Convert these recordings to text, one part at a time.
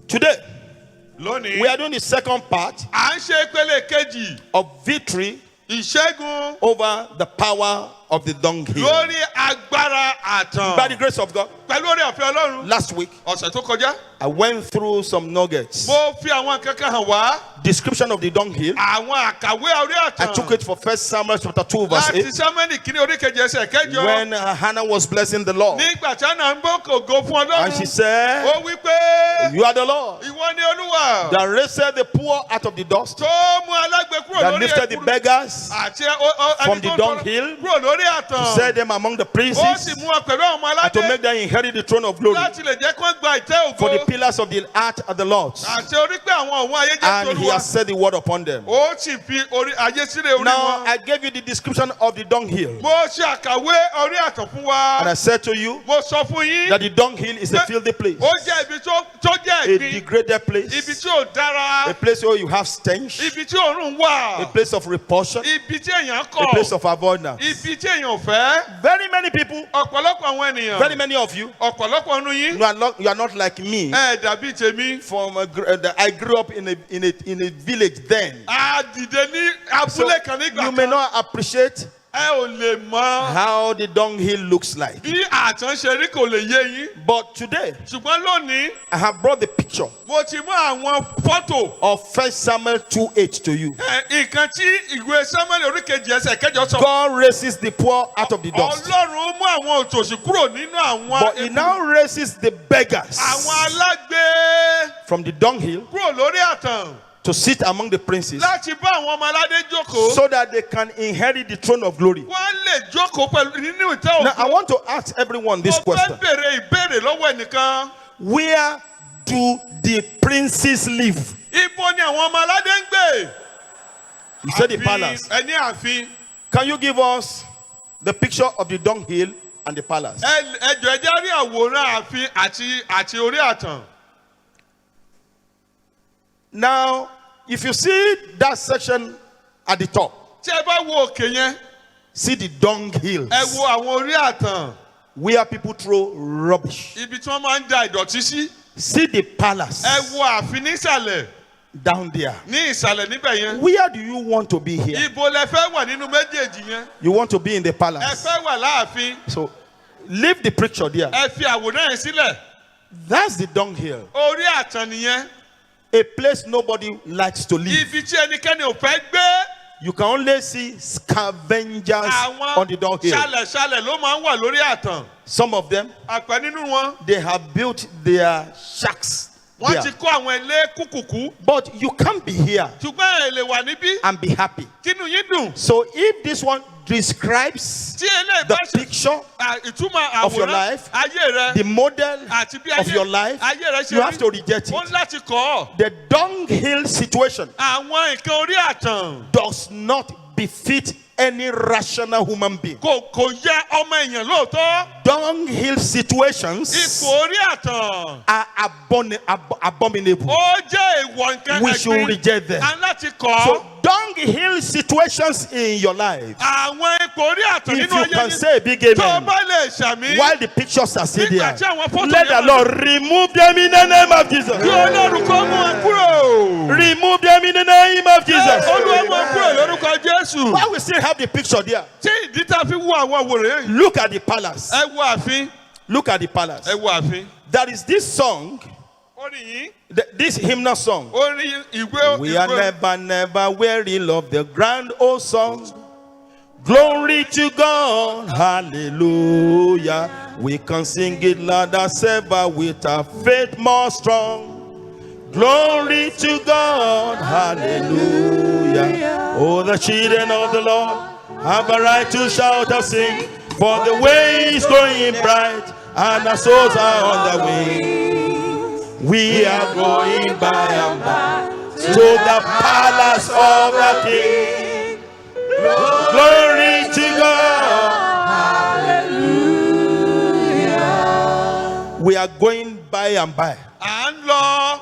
Today, lónìí, we are doing the second part à ń ṣe ìpele kejì of victory ìṣẹ́gun over the power of the dunghill. lórí agbára àtàn. By the grace of God, Pẹ̀lú oore ọ̀fẹ́ Ọlọ́run, last week, ọ̀sẹ̀ tó kọjá, I went through some nuggets. mo fi àwọn kankan hàn wá, Description of the dunghill. àwọn àkàwé orí I àtàn. took it for 1 Samuel chapter 2 verse Láti 8. Sámúẹ́lì kìíní orí kejì ẹsẹ̀ kẹjọ. When Hannah was blessing the Lord. Nígbà tí Hánà ń bọ́ kògo fún And she Ọlọ́run, said, ó wí pé, you are the Lord ìwọ ni Olúwa that raised the poor out of the dust, tó mú alágbe kúrò that lórí lifted the ẹ̀kúrú beggars, àti from ẹni the tó ń dunghill, kúrò lórí àtàn. set them among the Ó sì princes, mú wọn pẹ̀lú àwọn ọmọ and to aládé make them inherit the throne of glory. láti lè jẹ́ kó gba ìtẹ́ For the ògo. pillars of the earth are the Lord's, Àti orí pé àwọn òun ayé jẹ́ and he tolúwa. has set the word upon them. Ó sì fi orí ayé sílẹ̀ orí Now wọn. I gave you the description of the dunghill, Mo ṣe àkàwé orí àtàn fún wa. and I said to you Mo sọ fún yín. that the dunghill is a filthy place, Ó jẹ́ ibi tó jẹ́ a ẹ̀gbin. degraded Ibi place, tí ò dára. a place where you have stench, Ibi tí òórùn wà. a place of repulsion, Ibi tí èèyàn a place kọ̀. of avoidance. Ibi tí èèyàn ò fẹ́. Very many people, Ọ̀pọ̀lọpọ̀ àwọn ènìyàn. very many of you, Ọ̀pọ̀lọpọ̀ nínú yín. you are not like me. Ẹ dàbí tèmi. I grew up in a village then. A dìde ní So abúlé kan nígbà you may kan. not appreciate Ẹ ò lè mọ how the dunghill looks like. bí àtàn ṣe rí kò lè yé yín. But today, Ṣùgbọ́n lónìí, I have brought the picture mo ti mú àwọn fọ́tò. of 1 Samuel 2:8 to you. Nǹkan tí ìwé Sámúẹ́lì orí kejì ẹsẹ̀ kẹjọ sọ. God raises the poor out of the dust, Ọlọ́run mú àwọn òtòṣì kúrò nínú àwọn but he now raises the beggars àwọn alágbe from the dunghill kúrò lórí àtàn to sit among the princes láti bá àwọn ọmọ aládé jókòó. so that they can inherit the throne of glory. Wọ́n lè jókòó pẹ̀lú nínú ìtẹ́ Now, I ògo. want to ask everyone this Mo fẹ́ question. béèrè ìbéèrè lọ́wọ́ ẹnìkan. Where do the princes live? Ibo ni àwọn ọmọ aládé ń gbé? You said the palace. Ẹni ààfin. Can you give us the picture of the dunghill and the palace? Ẹjọ̀ ẹjẹ́ rí àwòrán ààfin àti orí àtàn. Now, if you see that section at the top, Tí ẹ bá wo òkè yẹn, see the dunghills ẹ wo àwọn orí àtàn. where people throw rubbish. Ibi tí wọ́n máa ń da ìdọ̀tí sí. See the palace Ẹ wo ààfin nísàlẹ̀. down there. Ní ìsàlẹ̀ níbẹ̀ yẹn. Where do you want to be here? Ibo lẹ fẹ́ wà nínú méjèèjì yẹn. You want to be in the Ẹ palace. fẹ́ wà láàfin. So, leave the picture there. Ẹ fi àwòrán yẹn sílẹ̀. That's the dunghill. Orí àtàn nìyẹn. A place nobody likes to live. Ibi tí ẹnikẹ́ni ò fẹ́ gbé. You can only see scavengers on the Àwọn dunghill. ṣalẹ̀ṣalẹ̀ ló máa ń wà lórí àtàn. Some of them, Àpẹ nínú wọn. they have built their shacks Wọ́n ti there. kọ́ àwọn ilé kúkùkú. But you can't be here Ṣùgbọ́n ẹ lè wà níbí. and be happy. Kínú yín dùn. So if this one describes Tí eléyìí the bá ṣe picture, ìtumọ̀ of your àwòrán life, ayé rẹ the model àti bí of your life, ayé rẹ ṣe you have to reject ó ń it. láti kọ́ ọ́. The dunghill situation Àwọn nǹkan orí àtàn does not befit any rational human being. kò yẹ ọmọ èèyàn lóòótọ́. Dunghill situations Ipò orí àtàn are abominable. ó jẹ́ ìwọ̀ nǹkan We should reject them. a láti kọ́ ọ́. So dunghill situations in your life, Àwọn ipò orí àtàn if nínú you ayé can yín say a big tó o amen, bá lè ṣàmì. while the pictures are still Nígbà there, tí àwọn fọ́tò let yẹn the wà- Lord remove them in the name of Jesus. Kí Ọlọ́run kó mú wọn kúrò. Remove them in the name of Jesus. Olúwa mú wọn kúrò lórúkọ Jésù. Why we still have the picture there? Tí ìdí tá a fi wo àwọn àwòrán yìí. Look at the palace. Ẹ wo ààfin. Look at the palace. Ẹ wo ààfin. There is this song, Orin yìí. this hymnal song. Orin ìwé We are never weary of the grand old song. Glory to God, hallelujah. We can sing it loud as ever with our faith more strong. Glory to God, hallelujah. Oh, the children of the Lord have a right to shout and sing, for the way is going bright and our souls are on the wing. We are going by and by to the palace of the King. Glory to God. Hallelujah. We are going by and by À ń lọ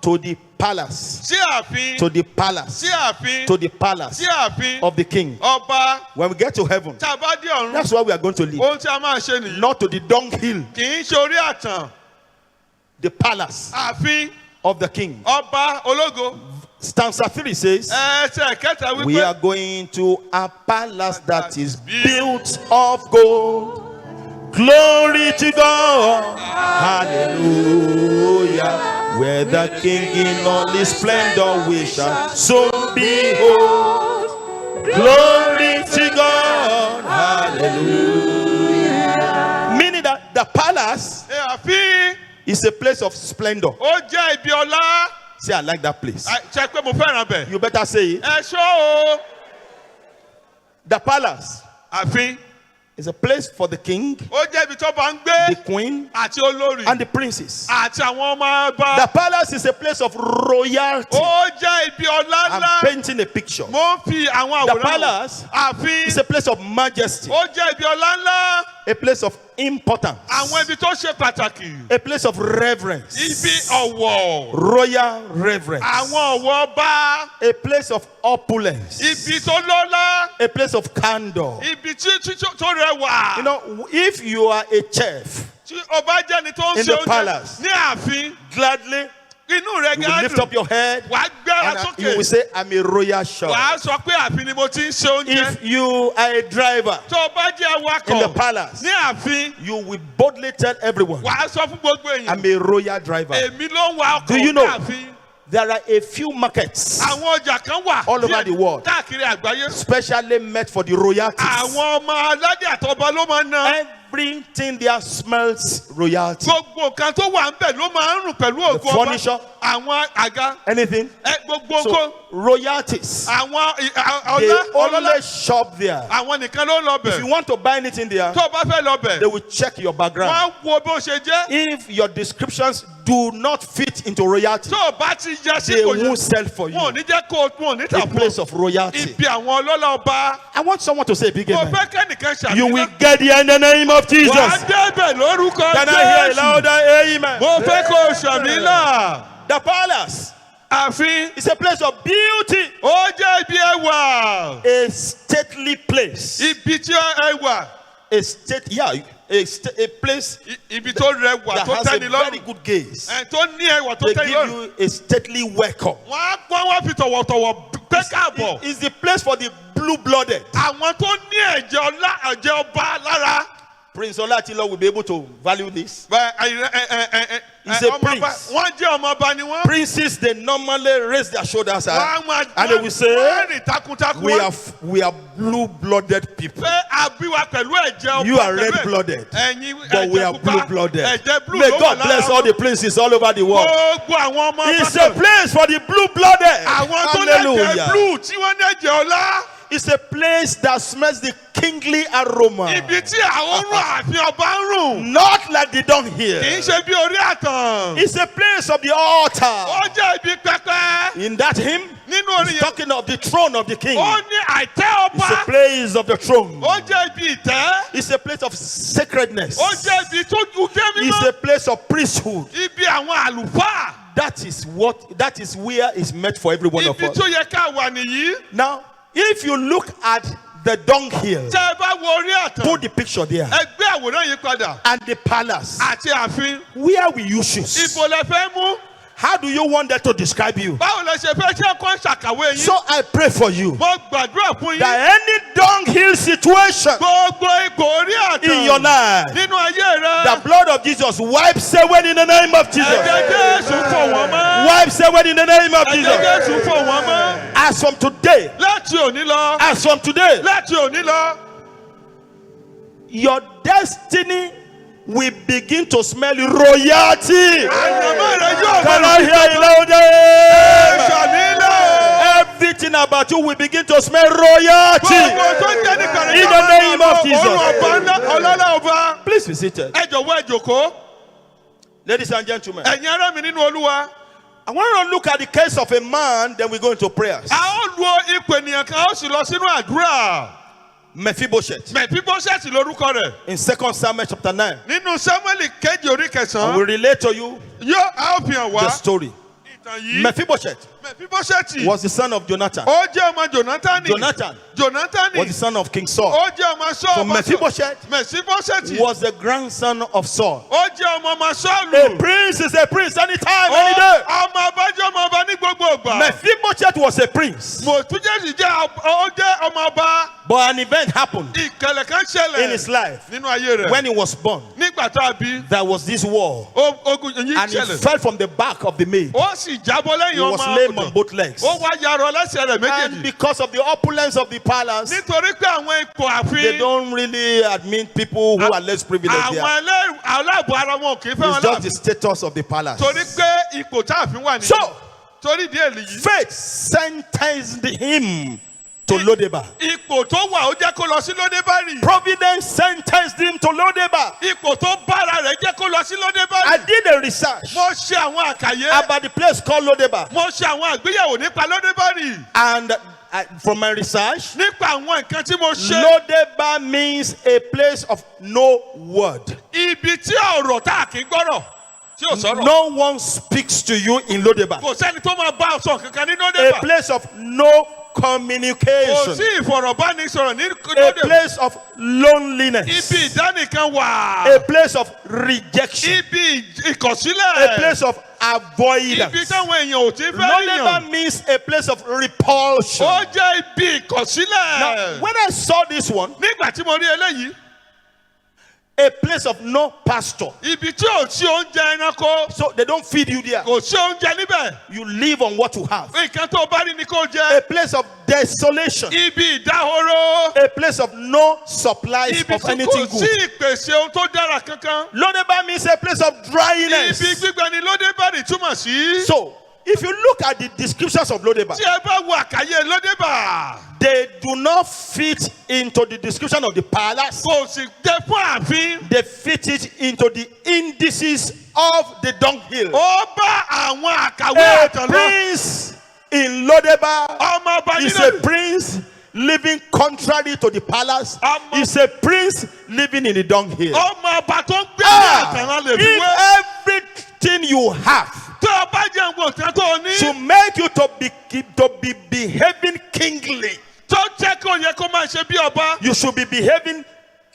to the palace, sí ààfin. to the palace, Sí ààfin. to the palace Sí ààfin. of the King. Ọba. When we get to heaven, Tá a bá dé ọ̀run. that's where we are going to live. Ohun tí a máa ṣe nìyí. Not to the dunghill, Kì í ṣe orí àtàn. the palace Ààfin of the king. Ọba ológo. Stanza 3 says, Ẹsẹ̀ kẹta we are wípé. going to a palace that is built of gold. Glory to God. Hallelujah. Where the king in all his splendor we shall soon behold. Glory to God. Hallelujah. Meaning that the palace Àfin. is a place of splendor. Ó jẹ́ ibi ọlá. Say, I like that place. Ṣé pé mo fẹ́ràn bẹ̀? You better say it. Ẹ ṣọ́ o. The palace Àfin. is a place for the king, Ó jẹ́ ibi tó bá ń gbé. the queen, Àti olórí. and the princes. Àti àwọn ọmọ ọba. The palace is a place of royalty. Ó jẹ́ ibi ọlá I'm ńlá. painting a picture. Mo ń fi àwọn The àwòrán. palace Àfin. is a place of majesty, Ó jẹ́ ibi ọlá ńlá. a place of importance, Àwọn ibi tó ṣe pàtàkì. a place of reverence, Ibi ọ̀wọ̀. royal reverence, Àwọn ọ̀wọ̀ ọba. a place of opulence, Ibi tó lọ́lá. a place of candor. Ibi tó rẹwà. You know, if you are a chef, Tí ọba jẹ́ ni tó ń In ṣe the palace. oúnjẹ ní ààfin. gladly Inú rẹ̀ you will lift gádùn. up your head Wàá gbéra and you sókè. will say, I'm a royal chef. Wàá sọ pé ààfin ni mo ti ń ṣe oúnjẹ. If you are a driver Tó o bá jẹ́ in the awakọ̀ palace, ní ààfin. you will boldly tell everyone, Wàá sọ fún gbogbo èèyàn. I'm a royal driver. Èmi ló ń wa Do ọkọ̀ you ní know? ààfin. There are a few markets Àwọn ọjà kan wà All over the world. káàkiri àgbáyé. specially met for the royalties. Àwọn ọmọ aládé àtọba ló máa ń ná. Everything there smells royalty. Gbogbo nǹkan tó wà ń bẹ̀ ló máa ń rùn pẹ̀lú ògo ọba. furniture. Àwọn àga. Anything. Gbogbo So nǹkan. royalties, Àwọn they ọlá only shop there. àwọn nìkan ló lọ If you bẹ̀. want to buy anything there, Tó o bá fẹ́ lọ they bẹ̀. will check your background. Wọ́n á wo bó ṣe jẹ́. If your descriptions do not fit into royalty, Tó o bá ti yẹ sí they kò won't yẹ. sell for you. Wọn ò ní jẹ́ kó o wọn ò ní tà A fún place ọ. of royalty. Ibi àwọn ọlọ́lá ọba. I want someone to say a big Mo amen. fẹ́ kẹ́nìkan You will ṣàmìlá. get there in the name of Jesus. Wà á débẹ̀ lórúkọ Can I hear a Jésù. louder amen? Mo fẹ́ kó o ṣàmìlá. The palace Ààfin. is a place of beauty, Ó jẹ́ ibi ẹwà. a stately place, Ibi tí ẹwà. a place Ibi tó rẹwà that tó has a tẹ́ni very lọ́rùn. good gaze. Tó ní ẹwà tó They tẹ́ni give lọ́rùn. you a stately welcome. Wọ́n á pọ́n wọ́n fi tọ̀wọ̀tọ̀wọ̀ pé káàbọ̀. It's the place for the blue-blooded. Àwọn tó ní ẹ̀jẹ̀ ọba lára. Prince Olatilo will be able to value this. He's a Ọmọ ọba- prince. Wọ́n jẹ́ ọmọ ọba ni wọ́n. Princes, they normally raise their shoulders high, and they will say, wọ́n rìn takuntakun. we are blue-blooded people. Pé a bí wa pẹ̀lú ẹ̀jẹ̀ ọba. You are pẹ̀lú red-blooded, ẹ̀yin but we ẹ̀jẹ̀ are pupa. blue-blooded. Ẹ̀jẹ̀ blue May ló wà God lára bless all wọn. the princes all over the world. Gbogbo àwọn ọmọ ọba It's a place for the blue-blooded. àwọn tó ní ẹ̀jẹ̀ blue tí wọ́n ní ẹ̀jẹ̀ ọlá. It's a place that smells the kingly aroma. Ibi tí àwọn rún ààfin ọba ń rùn. Not like the dung Kì í here. ṣe bí orí àtàn. It's a place of the Ó altar. jẹ́ ibi pẹpẹ. In that hymn, Nínú orin it's yẹn. talking of the throne of the king. Ó ní àìtẹ́ It's a ọba. place of the throne. Ó jẹ́ ibi ìtẹ́. It's a place of sacredness. Ó jẹ́ ibi tó ju ké It's mímọ́. a place of priesthood. Ibi àwọn àlùfáà. That is where it's meant for every one of Ibi us. tó yẹ ká wà nìyí. Now, if you look at the dung hill, Tẹ́ ẹ bá wo orí àtàn. put the picture there, Ẹ gbé àwòrán yìí padà. and the palace, Àti ààfin. where will you choose? Ibo lẹ fẹ́ mú. How do you want that to describe you? Báwo lẹ ṣe fẹ́ ṣe kọ́ ṣàkàwé yín. So I pray for you Mo gbàdúrà fún yín. that any dung hill situation Gbogbo ipò orí àtàn. in your life, Nínú ayé rẹ. the blood of Jesus wipes away in the name of Jesus. Ẹ̀jẹ̀ Jésù fọ̀ wọ́n mọ́. Wipes away in the name of Ẹ̀jẹ̀ Jesus. Jésù fọ̀ wọ́n mọ́. As from today, Láti òní lọ. as from today, Láti òní lọ. your destiny will begin to smell royalty. Àyànmọ́ rẹ yóò Can bẹ̀rẹ̀ I hear it louder? ṣàmìlẹ̀. Everything about you will begin to smell royalty. Gbogbo tó jẹ́ nìkan In the name of Jesus. Olú ọba ńlá ọlọ́lá ọba. Please be seated. Ẹ jọ̀wọ́ ẹ jókòó. Ladies and gentlemen, Ẹ̀yin ará mi nínú Olúwa. I want to look at the case of a man, then we go into prayers. A ó lo ipò ènìyàn kan, a ó sì lọ sínú àdúrà. Mephibosheth. Mẹ̀fíbóṣẹ́tì lorúkọ rẹ̀. In 2 Samuel chapter 9, Nínú Sámúẹ́lì kejì orí I will kẹsàn-án. relate to you Yóò a ó fi hàn the wá. story. Ìtàn yìí. Mephibosheth Mẹ̀fíbóṣẹ́tì. was the son of Jonathan. Ó jẹ́ ọmọ Jónátánì. Jonathan Jónátánì. was the son of King Saul. Ó jẹ́ ọmọ So Sọ́ọ̀lù. Mephibosheth Mẹ̀fíbóṣẹ́tì. was the grandson of Saul. Ó jẹ́ ọmọ A Sọ́ọ̀lù. prince is a prince anytime, Ó any day. ọmọ Mephibosheth was a prince, Mèfíbóṣẹ́tì jẹ́ ọmọ ọba. but an event happened Ìkẹlẹ̀ kan ṣẹlẹ̀ in his life. nínú ayé rẹ̀. When he was born, Nígbà tá a bí, there was this war, ogun yìí and he ṣẹlẹ̀. fell from the back of the maid. Ó sì jábọ́ lẹ́yìn He was ọmọ lame on ọ̀dọ̀. both legs. Ó wá yarọ lẹ́sẹ̀ rẹ̀ And méjèèjì. because of the opulence of the palace, Nítorí pé àwọn ipò they àfin. don't really admit people who are less privileged there. Àwọn aláàbò ara wọn kì í fẹ́ wọn It's just the láàbò. status of the palace. Torí pé ipò tá a fi wà ní. So, Torí ìdí èyí. faith sentenced him to Lodeba. Ipò tó wà ó jẹ́ kó lọ sí Lódébárì. Providence sentenced him to Lodeba. Ipò tó bára rẹ̀ jẹ́ kó lọ sí I Lódébárì. did a research Mo ṣe àwọn àkàyé. about the place called Lodeba. Mo ṣe àwọn àgbéyẹ̀wò nípa Lódébárì. And from my research, Nípa àwọn nǹkan tí mo ṣe. Lodeba means a place of no word. Ibi tí ọ̀rọ̀ tá a kì í gbọ́rọ̀. Tí ò sọ̀rọ̀. No one speaks to you in Lodeba. Kò sẹ́ni tó máa bá ọ̀sán kankan ní A Lódébà. place of no Kò communication. sí ìfọ̀rọ̀bánisọ̀rọ̀ ní A Lódébà. place of loneliness. Ibi ìdánìkan wà. A place of rejection. Ibi A ìkọ̀sílẹ̀. place of Ibi avoidance. táwọn èèyàn ò ti fẹ́ Lodeba ríyàn. means a place of repulsion. Ó jẹ́ ibi Now, ìkọ̀sílẹ̀. when I saw this one, Nígbà tí mo rí eléyìí, a place of no pasture. ibi tí ò sí oúnjẹ ẹranko, So they don't feed you there. kò sí oúnjẹ níbẹ̀. You live on what you have. Nǹkan tó bá rí ni kò A jẹ. place of desolation. Ibi ìdáhoro. A place of no supplies Ibi of tí anything kò sí good. ìpèsè ohun tó dára kankan. Lodeba means a place of dryness. Ibi gbígbẹ ni Lódébárì túmọ̀ sí. So, if you look at the descriptions of Lodeba, Tí ẹ bá wo àkàyé Lódébà, they do not fit into the description of the palace. kò sì dé fún ààfin. They fit it into the indices of the dunghill. Ó bá àwọn àkàwé A àtàn lọ. prince in Lodeba Ọmọ ọba is nínú a prince living contrary to the palace. Ọmọ- Is a prince living in the dunghill. ọmọ ọba tó ń gbé ní àtàrà lè fi wé. If everything you have Tó o bá jẹ́ nǹkan kan tó o ní. to make you to be behaving kingly, Tó jẹ́ kó yẹ kó máa ṣe bí ọba. you should be behaving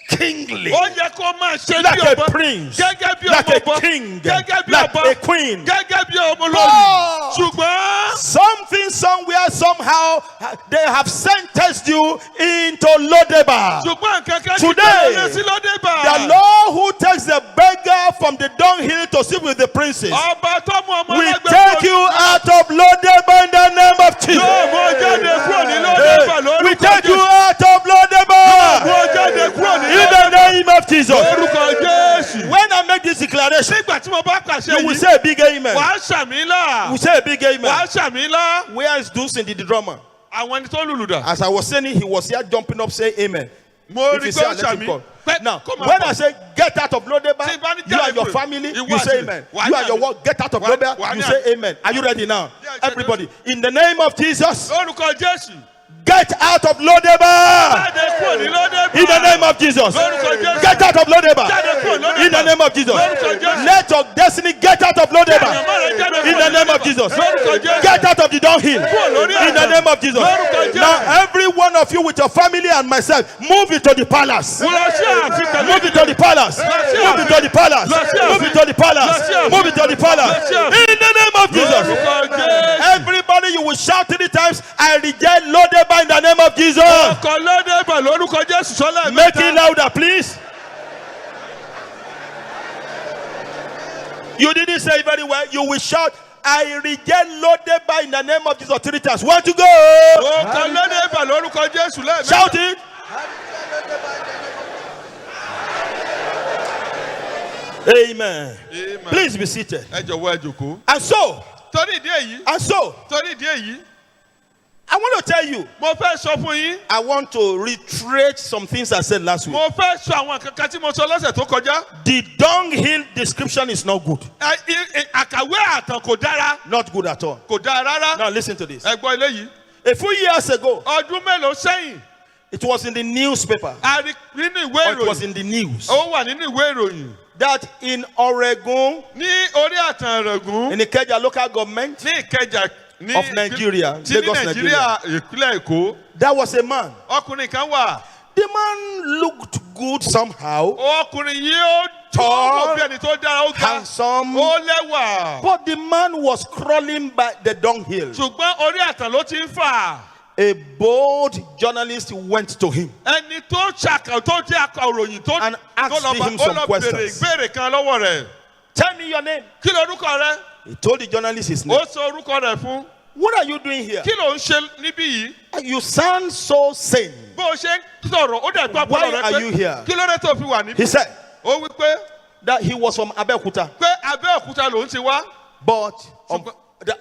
kingly, Ó yẹ kó máa ṣe bí like a ọba. prince, Gẹ́gẹ́ bí like ọmọ a ọba. king, Gẹ́gẹ́ bí like ọba. a queen. Gẹ́gẹ́ bí ọmọ But lórí. Ṣùgbọ́n something somewhere somehow they have sentenced you into Lodeba. ṣùgbọ́n nǹkan kan Today, lọ sí Lódébà. The Lord who takes the beggar from the dunghill to sit with the princes Ọba tó mú ọmọ will ẹlẹ́gbẹ́ take you out of Lodeba in the name of Jesus. Yóò mú jáde kúrò ní Lódébà We lórúkọ take you Jésù. out of Mú Lodeba jáde kúrò ní in the name of Jesus. lórúkọ Jésù. When I make this declaration, Nígbà tí mo bá pàṣẹ you will yìí, say a big amen. wàá ṣàmì là. You will say a big Wàá amen. ṣàmì là. Where is Dulcin the drummer? Àwọn ẹni tó lùlù dà. As I was saying it, he was here jumping up saying amen. Mo If rí you pé say, ó I let him ṣàmì. come. Pé Now, kó máa when bọ̀. I say get out of Lodeba, Tí bá ní you and your jáde family, kúrò, you ìwọ say àti- amen. wà á You ní and your àmì. work, get out of Wà á Lodeba, ní you àmì. say amen. Are you ready now? Yeah, Everybody, in the name of Jesus, Lórúkọ Jésù. get out of Lodeba. Jáde kúrò ní Lódébà. In the name of Jesus, Lórúkọ Jésù. get out of Lodeba. Jáde kúrò Lódébà. In the name of Jesus, Lórúkọ Jésù. let your destiny get out of Lodeba. Jáde kúrò In the name of Jesus, Lórúkọ Jésù. get out of the dunghill. lórí In the àjà. name of Jesus. Lórúkọ Jésù. Now, every one of you with your family and myself, move into the palace. Mo lọ sí ààfin pẹ̀lú Move it to the palace. Move it to the palace. Move it to the palace. Move it to the palace. In the name of Jesus. Lórúkọ Jésù. Everybody, you will shout 3 times, I reject Lodeba in the name of Jesus. Ọkọ̀ Lódébà lórúkọ Jésù sọ́lá Make it louder, please. You didn't say it very well. You will shout, I reject Lodeba in the name of Jesus 3 times. Want to go? Ọkọ̀ Lódébà lórúkọ Jésù lẹ́ẹ̀mẹ́ta. Shout it. Amen. Amen. Please be seated. Ẹ jọ̀wọ́ ẹ jókòó. And so, Torí ìdí èyí. Torí ìdí èyí. I want to tell you, Mo fẹ́ sọ fún yín. I want to reiterate some things I said last week. Mo fẹ́ sọ àwọn kankan tí mo sọ lọ́sẹ̀ tó kọjá. The dunghill description is not good. Àkàwé àtàn kò dára. Not good at all. Kò dára rárá. Now listen to this. Ẹ gbọ́ eléyìí. A few years ago, Ọdún mélòó sẹ́yìn. it was in the newspaper. A rí nínú ìwé Or it was ìròyìn. in the news. Ó wà nínú ìwé ìròyìn. That in Oregon, Ní orí àtàn Ìrẹ̀gùn. in the Ikeja local government, Ní Ìkẹjà. Of Nigeria, Ti ní Lagos, Nàìjíríà ìpínlẹ̀ Èkó. there was a man Ọkùnrin kan wà. The man looked good somehow, ọkùnrin yìí ó Tall, bí ẹni tó dára, ó ga, handsome, ó lẹ́wà. but the man was crawling by the dunghill. Ṣùgbọ́n orí àtàn ló ti ń fà. A bold journalist went to him Ẹni tó jẹ́ akọ̀ròyìn tó and asked lọ him some béèrè questions. ìbéèrè kan lọ́wọ́ rẹ̀. Tell me your name. Kí lorúkọ rẹ? He told the journalist his name. Ó sọ orúkọ rẹ̀ fún. What are you doing here? Kí ló ń ṣe níbí yìí? You sound so sane. Bó o ṣe ń sọ̀rọ̀, ó dẹ̀ gbọ́ Why pọ̀lọ̀ rẹ are you here? kí ló dé tó fi wà He níbí? said Ó wí pé that he was from Abeokuta, Abẹ́òkúta lòún ti wá. but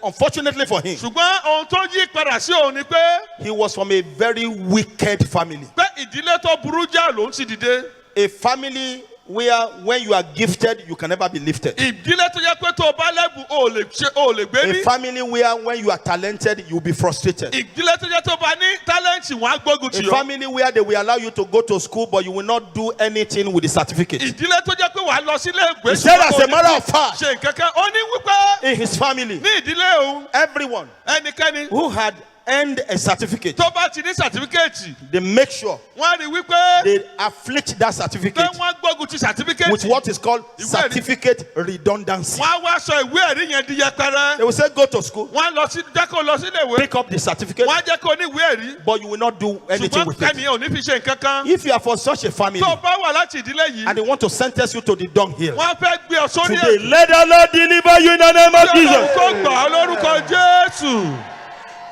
unfortunately for him, Ṣùgbọ́n ohun tó yí padà sí òun ni pé he was from a very wicked family. ìdílé tó burú já lòún ti dìde. A family where when you are gifted, you can never be lifted. Ìdílé tó yẹ pé tó o bá lẹ́bùn o ò lè gbé A ní. family where when you are talented, you'll be frustrated. Ìdílé tó yẹ tó o bá ní tálẹ́ǹtì wọn á gbógun A tì ọ́. family where they will allow you to go to school, but you will not do anything with the certificate. Ìdílé tó jẹ́ pé wàá lọ sílé ìgbé. He said, as a matter of fact, ṣe nǹkan kan ó ní wípé in his family, ní ìdílé òun everyone ẹnikẹ́ni who had earned a certificate, tó bá ti ní sàtífíkẹ́ẹ̀tì they make sure wọ́n á rí wípé they afflict that pé certificate wọ́n gbógun ti with sàtífíkẹ́ẹ̀tì. what is called certificate redundancy. Wọ́n á wá sọ ìwé ẹ̀rí yẹn di yẹpẹrẹ. They will say, go to school, Wọ́n á lọ sí jẹ́ kó lọ sílé ìwé. pick up the certificate, Wọ́n á jẹ́ kó ní ìwé ẹ̀rí. but you will not do anything Ṣùgbọ́n with it. kẹ́niyàn ò ní fi ṣe nǹkan kan. If you are for such a family Tó o bá wà láti ìdílé yìí, and they want to sentence you to the dunghill, wọ́n á fẹ́ gbé ọ sórí today, ẹ̀. let the Lord deliver you in the name of Ọlọ́run Jesus. kó gbà ọ́ lórúkọ Jésù.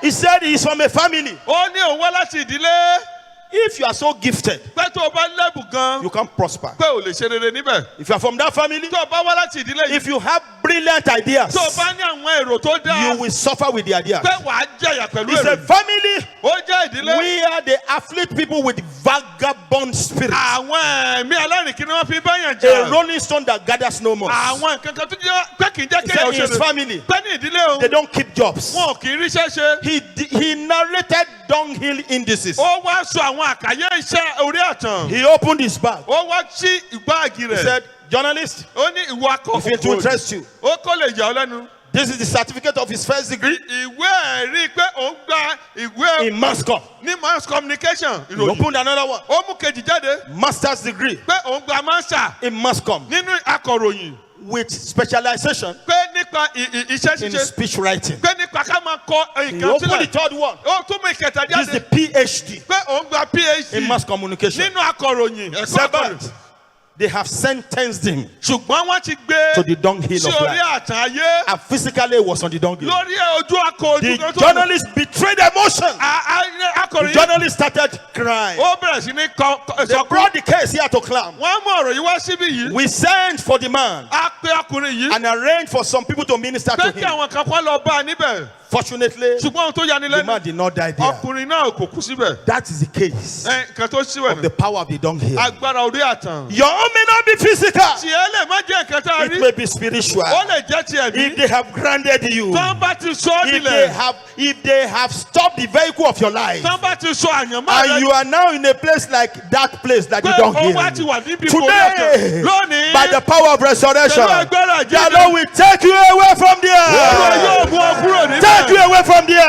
He said he is from a family. Ó ní òun wá láti ìdílé. If you are so gifted, Pé tó o bá lẹ́bùn gan, you can prosper. pé ò lè ṣe rere níbẹ̀. If you are from that family, Tó o bá wá láti ìdílé yìí, if you have brilliant ideas, tó o bá ní àwọn èrò tó dáa, you will suffer with the ideas. pé wàá jẹ̀yà pẹ̀lú It's a èrò. family Ó jẹ́ ìdílé. where they afflict people with vagabond spirits. Àwọn ẹ̀mí alárìnkí ni wọ́n fi báyàn A jà. rolling stone that gathers no more. Àwọn nǹkan kan tó jẹ́ pé kì í jẹ́ He kéèyàn said ṣe in his rere. family, Pé ní ìdílé they òun, don't keep jobs. wọn ò kì í ríṣẹ́ ṣe. He narrated dunghill indices. Ó wá sọ àwọn àkàyé iṣẹ́ orí àtàn. He opened his bag. Ó wá sí ìgbáàgì He rẹ̀. said, journalist, Ó ní ìwọ if it will akọ̀kọ̀. interest you, Ó kó lè yà ọ́ lẹ́nu. this is the certificate of his first degree Ìwé ẹ̀rí pé òun gba ìwé in mass comm. ní mass communication He ìròyìn. opened another one, Ó mú kejì jáde master's degree pé òun gba master in mass comm nínú akọ̀ròyìn. with specialization Pé nípa iṣẹ́ in ṣíṣe. speech writing. Pé nípa ká máa kọ He nǹkan opened the sílẹ̀. third one. Ó tún mú ìkẹta This is the jáde PhD pé òun gba PhD in mass communication. nínú akọ̀ròyìn. Ẹ̀kọ́ akọ̀ròyìn. Seventh, they have sentenced him Ṣùgbọ́n wọ́n ti gbé to the dunghill sí of orí life. àtàn ayé. And physically was on the dunghill. Lórí ojú akọ The ojú kan tó. journalist betrayed emotion. The Akọ̀ròyìn journalist started crying. ó bẹ̀rẹ̀ sí ní They sọkún. brought the case here to Clam. Wọ́n mú ọ̀rọ̀ yìí wá síbí yìí. We sent for the man A pe ọkùnrin yìí. and arranged for some people to minister to Pé kí him. àwọn kan kọ́ lọ bá a níbẹ̀. Fortunately, Ṣùgbọ́n ohun tó yani the lẹ́nu. man did not die there. Ọkùnrin náà kò kú síbẹ̀. That is the case Nǹkan tó ṣíwẹ̀ of the nù. power of the dunghill. Agbára orí àtàn. Your own may not be physical. Tiẹ̀ lè má jẹ́ nǹkan tá a It rí. may be spiritual. Ó lè jẹ́ tiẹ̀ If bí. they have granted you, Tán bá ti sọ ọ́ nílẹ̀. if they have stopped the vehicle of your life, Tán bá ti sọ àyànmọ́ and rẹ̀. you are now in a place like that place that you Pé don't òun wá ti hear. wà níbi ìkórè àtàn. Today, Lónìí. by the power of resurrection, Pẹ̀lú agbára the àjíǹde. Lord will take you away from Olúwa there. yóò mú ọ kúrò níbẹ̀. Take you away from there.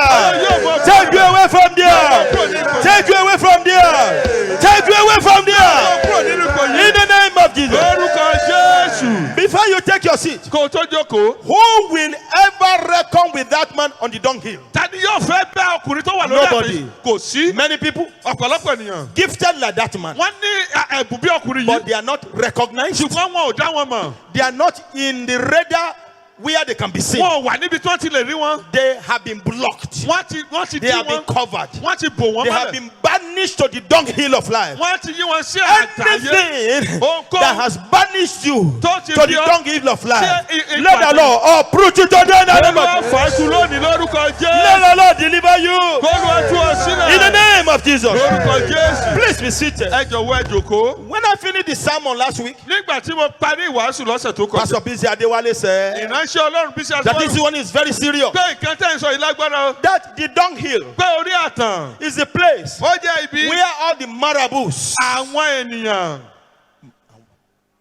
Take you away from there. Take you away from there. Take you away from there. Kúrò nínú ipò yìí. In the name of Jesus. Lórúkọ Jésù. Before you take your seat, Kó o tó jókòó. who will ever reckon with that man on the dunghill? Tani yóò fẹ́ bá ọkùnrin tó wà lórí Nobody. àpè? Kò sí. Many people Ọ̀pọ̀lọpọ̀ ènìyàn. gifted like that man, Wọ́n ní ẹ̀bùn bí ọkùnrin but yìí. they are not recognized. Ṣùgbọ́n wọn ò dá wọn mọ̀. They are not in the radar where they can be seen. Wọn ò wà níbi tí wọ́n ti lè rí wọn. They have been blocked. Wọ́n ti They dí have been wọn. covered. Wọ́n ti bò wọ́n They have mọ́lẹ̀. been banished to the dunghill of life. Wọ́n ti yí wọn sí àtàyè. Anything Ohunkóhun that has banished you tó ti to the fi ọ́ dunghill of life, sí let the Lord uproot you today in the name Olúwa of Jesus. fàákù lónìí lórúkọ Let Jésù. the Lord deliver you Olúwa tú ọ sílẹ̀. in the name of Jesus. Lórúkọ Jésù. Please be seated. Ẹ jọ̀wọ́ ẹ jókòó. When I finished the sermon last week, Nígbà tí mo parí ìwàásù lọ́sẹ̀ tó kọjá. Pastor Bisi Adewale said Ìránṣẹ́ Ọlọ́run bí ṣe that this àtúwọ́n. one is very serious. Pé nǹkan tẹ́ ń sọ yìí lágbára o. That the dunghill Pé orí àtàn. is the place Ó jẹ́ ibi. where all the marabouts, Àwọn ènìyàn.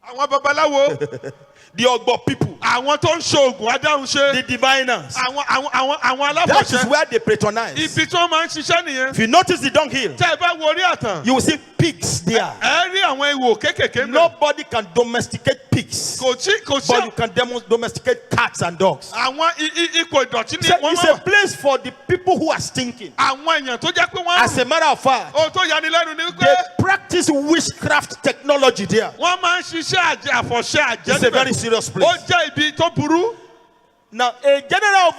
Àwọn babaláwo. the Ogbo people, Àwọn tó ń ṣoògùn adáhunṣe. the diviners, Àwọn that is alábọ̀ṣẹ́. where they patronize. Ibi tí wọ́n máa ń ṣiṣẹ́ nìyẹn. If you notice the dunghill, Tẹ́ ẹ bá wo orí àtàn. you will see pigs there. ẹ rí àwọn ihò kéékèèké mẹ́. Nobody can domesticate pigs, kò sí but you can domesticate cats and dogs. àwọn ipò ìdọ̀tí ní So wọ́n it's máa a place for the people who are stinking. àwọn èèyàn tó jẹ́ pé wọ́n As a matter of fact, ohun tó yanilẹ́nu ni they wípé practice witchcraft technology there. wọ́n máa ń ṣiṣẹ́ àfọ̀ṣẹ́ It's a very àjẹ́ serious ó place. jẹ́ ibi tó burú. Now, a general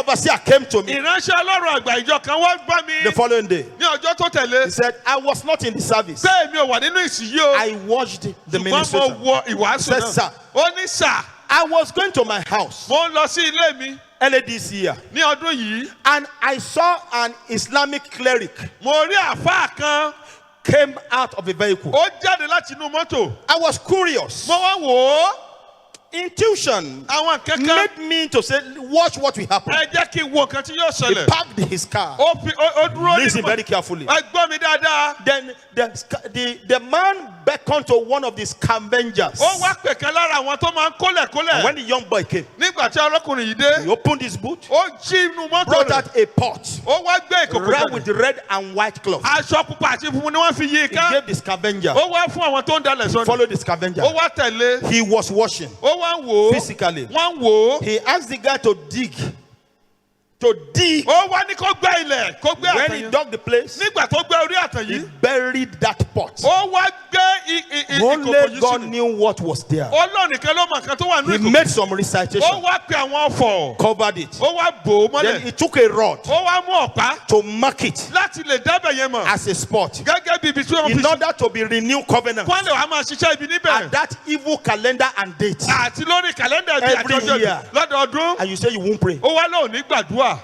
overseer came to me ìránṣẹ́ ọlọ́run àgbà ìjọ kan wọ́n gbá mi the following day. ní ọjọ́ tó tẹ̀lé He said, I was not in the service. pé èmi ò wà nínú ìsìn yìí o I watched the ṣùgbọ́n mo ministration. wọ ìwàásù Said, náà sir, ó ní sà I was going to my house mo ń lọ sí ilé mi early this year, ní ọdún yìí and I saw an Islamic cleric mo rí àfáà kan came out of a vehicle. ó jáde láti inú mọ́tò I was curious. mo wá wò ó Intuition àwọn kankan made me to say, watch what will happen. ẹ jẹ́ kí n wo nǹkan tí yóò He ṣẹlẹ̀ parked his car. ó dúró Listen nínú very carefully. ẹ gbọ́ mi dáadáa Then the man beckoned to one of the scavengers. ó wá pè kan lára àwọn tó máa ń kólẹ̀kólẹ̀ And when the young boy came, nígbà tí ọlọ́kùnrin yìí dé he opened his boot, ó jí inú mọ́tò brought rẹ̀ out a pot ó wá gbé ìkòkò wrapped jáde with red and white cloth. aṣọ pupa àti funfun ni wọ́n fi yí i He ká gave the scavenger. ó wá fún àwọn tó ń dalẹ̀ sọ́nà Follow the scavenger. ó wá tẹ̀lé He was washing ó wá ń wò ó physically. wọ́n ń wò ó He asked the guy to dig. To dig. ó wá ní kó gbẹ́ ilẹ̀ kó gbẹ́ When àtàn he yìí dug the place, nígbà tó gbẹ́ orí àtàn he yìí buried that pot. ó wá gbé ìkòkò Only yìí God sínú knew what was there. Ọlọ́run nìkan ló mọ nǹkan tó wà nínú He ìkòkò made some ó recitation, wá pe àwọn ọ̀fọ̀ covered it. ó wá bò ó Then mọ́lẹ̀ he took a rod ó wá mú ọ̀pá to mark it láti lè dábẹ̀ yẹn mọ̀ as a spot gẹ́gẹ́ bí ibi tí wọ́n fi in order to be renewed covenant wọ́n lè wá máa ṣiṣẹ́ ibi níbẹ̀ at that evil calendar and date. àti lórí kàlẹ́ndà ibi Every àjọjọ́ year. lọ́dọọdún And you say you won't pray. ó wá lóun ní gbàdúrà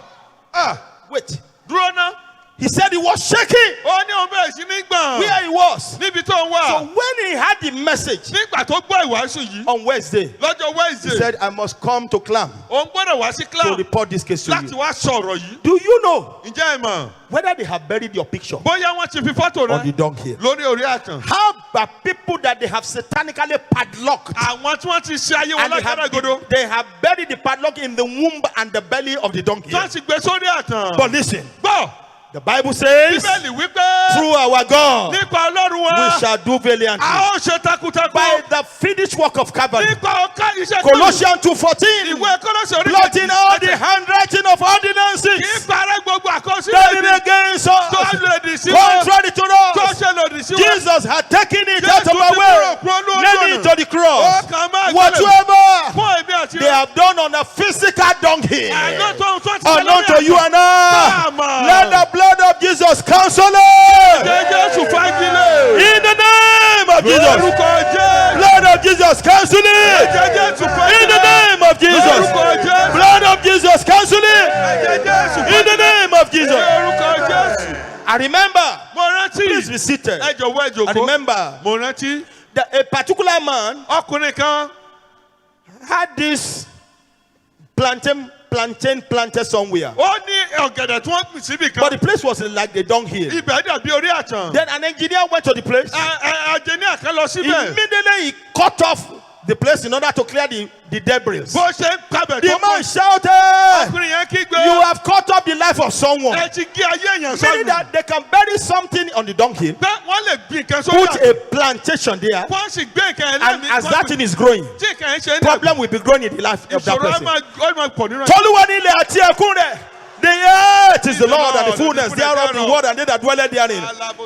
Wait. dúró ná He said he was shaking ó ní òun bẹ̀rẹ̀ sí ní gbọ̀n where he was. níbi tó ń wà So when he had the message nígbà tó gbọ́ ìwàásù yìí on Wednesday, lọ́jọ́ he Wednesday said, I must come to Clam òun gbọ́dọ̀ wá sí to club report this case to láti you. wá sọ̀rọ̀ yìí Do you know ǹjẹ́ ẹ mọ̀ whether they have buried your picture bóyá wọ́n ti fi fọ́tò on the rẹ dunghill? lórí orí àtàn How about people that they have satanically padlocked àwọn tí wọ́n ti ṣe ayé wọn and lágbàdàgodo they have buried the padlock in the womb and the belly of the donkey? tó ti gbé sórí àtàn But listen, gbọ́ the Bible says, bíbélì wípé through our God, nípa ọlọ́run wa we shall do valiantly. a ó ṣe takuntakun By the finished work of Calvary. nípa ọ̀ká iṣẹ́ Colossians 2:14. ìwé Kólósè orí Blotting all the handwriting of kì í ordinances parẹ́ gbogbo that àkọsílẹ̀ is against tó us, lòdì sí wọn contrary to tó us. ṣe lòdì sí wọn. Jesus had taken it Jésù out of our ti way, kúrò kúrò lójú nailed it ọ̀nà. to the cross. Ó kàn máa gbélé Whatsoever fún èmi àti they have done on a physical donkey, àná tó ti ṣe unknown lórí to you and I, àmà. let the blood of Jesus cancel it. Jésù fagilé. In the name of Jesus, Lórúkọ Jésù. blood of Jesus cancel it. Jésù fagilé. In the name of Jesus, Lórúkọ Jésù. blood of Jesus cancel it. Jésù In the name of Jesus. Lórúkọ Jésù. I remember, Mo rántí. please be seated. Ẹ jọ̀wọ́ ẹ I jókòó. remember Mo rántí. that a particular man Ọkùnrin kan had this plantain planted somewhere. ó ní ọ̀gẹ̀dẹ̀ tí wọ́n pín síbì But kan. the place was like a dunghill. Ibẹ̀ dàbí orí àtàn. Then an engineer went to the place. Àjẹní kan lọ síbẹ̀. Immediately he cut off the place in order to clear the debris. Bó ṣe ń kábẹ̀ The tó man kù. shouted, Ọkùnrin yẹn kígbe. you have cut off the life of someone. Ẹ ti gé ayé èèyàn Meaning sọ́nù. that they can bury something on the dunghill, Pé wọ́n lè gbin nǹkan sórí put àtàn. a plantation there, Wọ́n sì gbé nǹkan and ẹlẹ́mìí. as that thing is growing, tí nǹkan yẹn ṣe ń dàgbà. problem will be growing in the life of that Ìṣòro á person. máa pọ̀ nínú ẹ̀. Toluwa ni ilẹ̀ àti ẹ̀kún rẹ̀. The earth is the Lord and the fullness thereof, the world and they that dwell therein.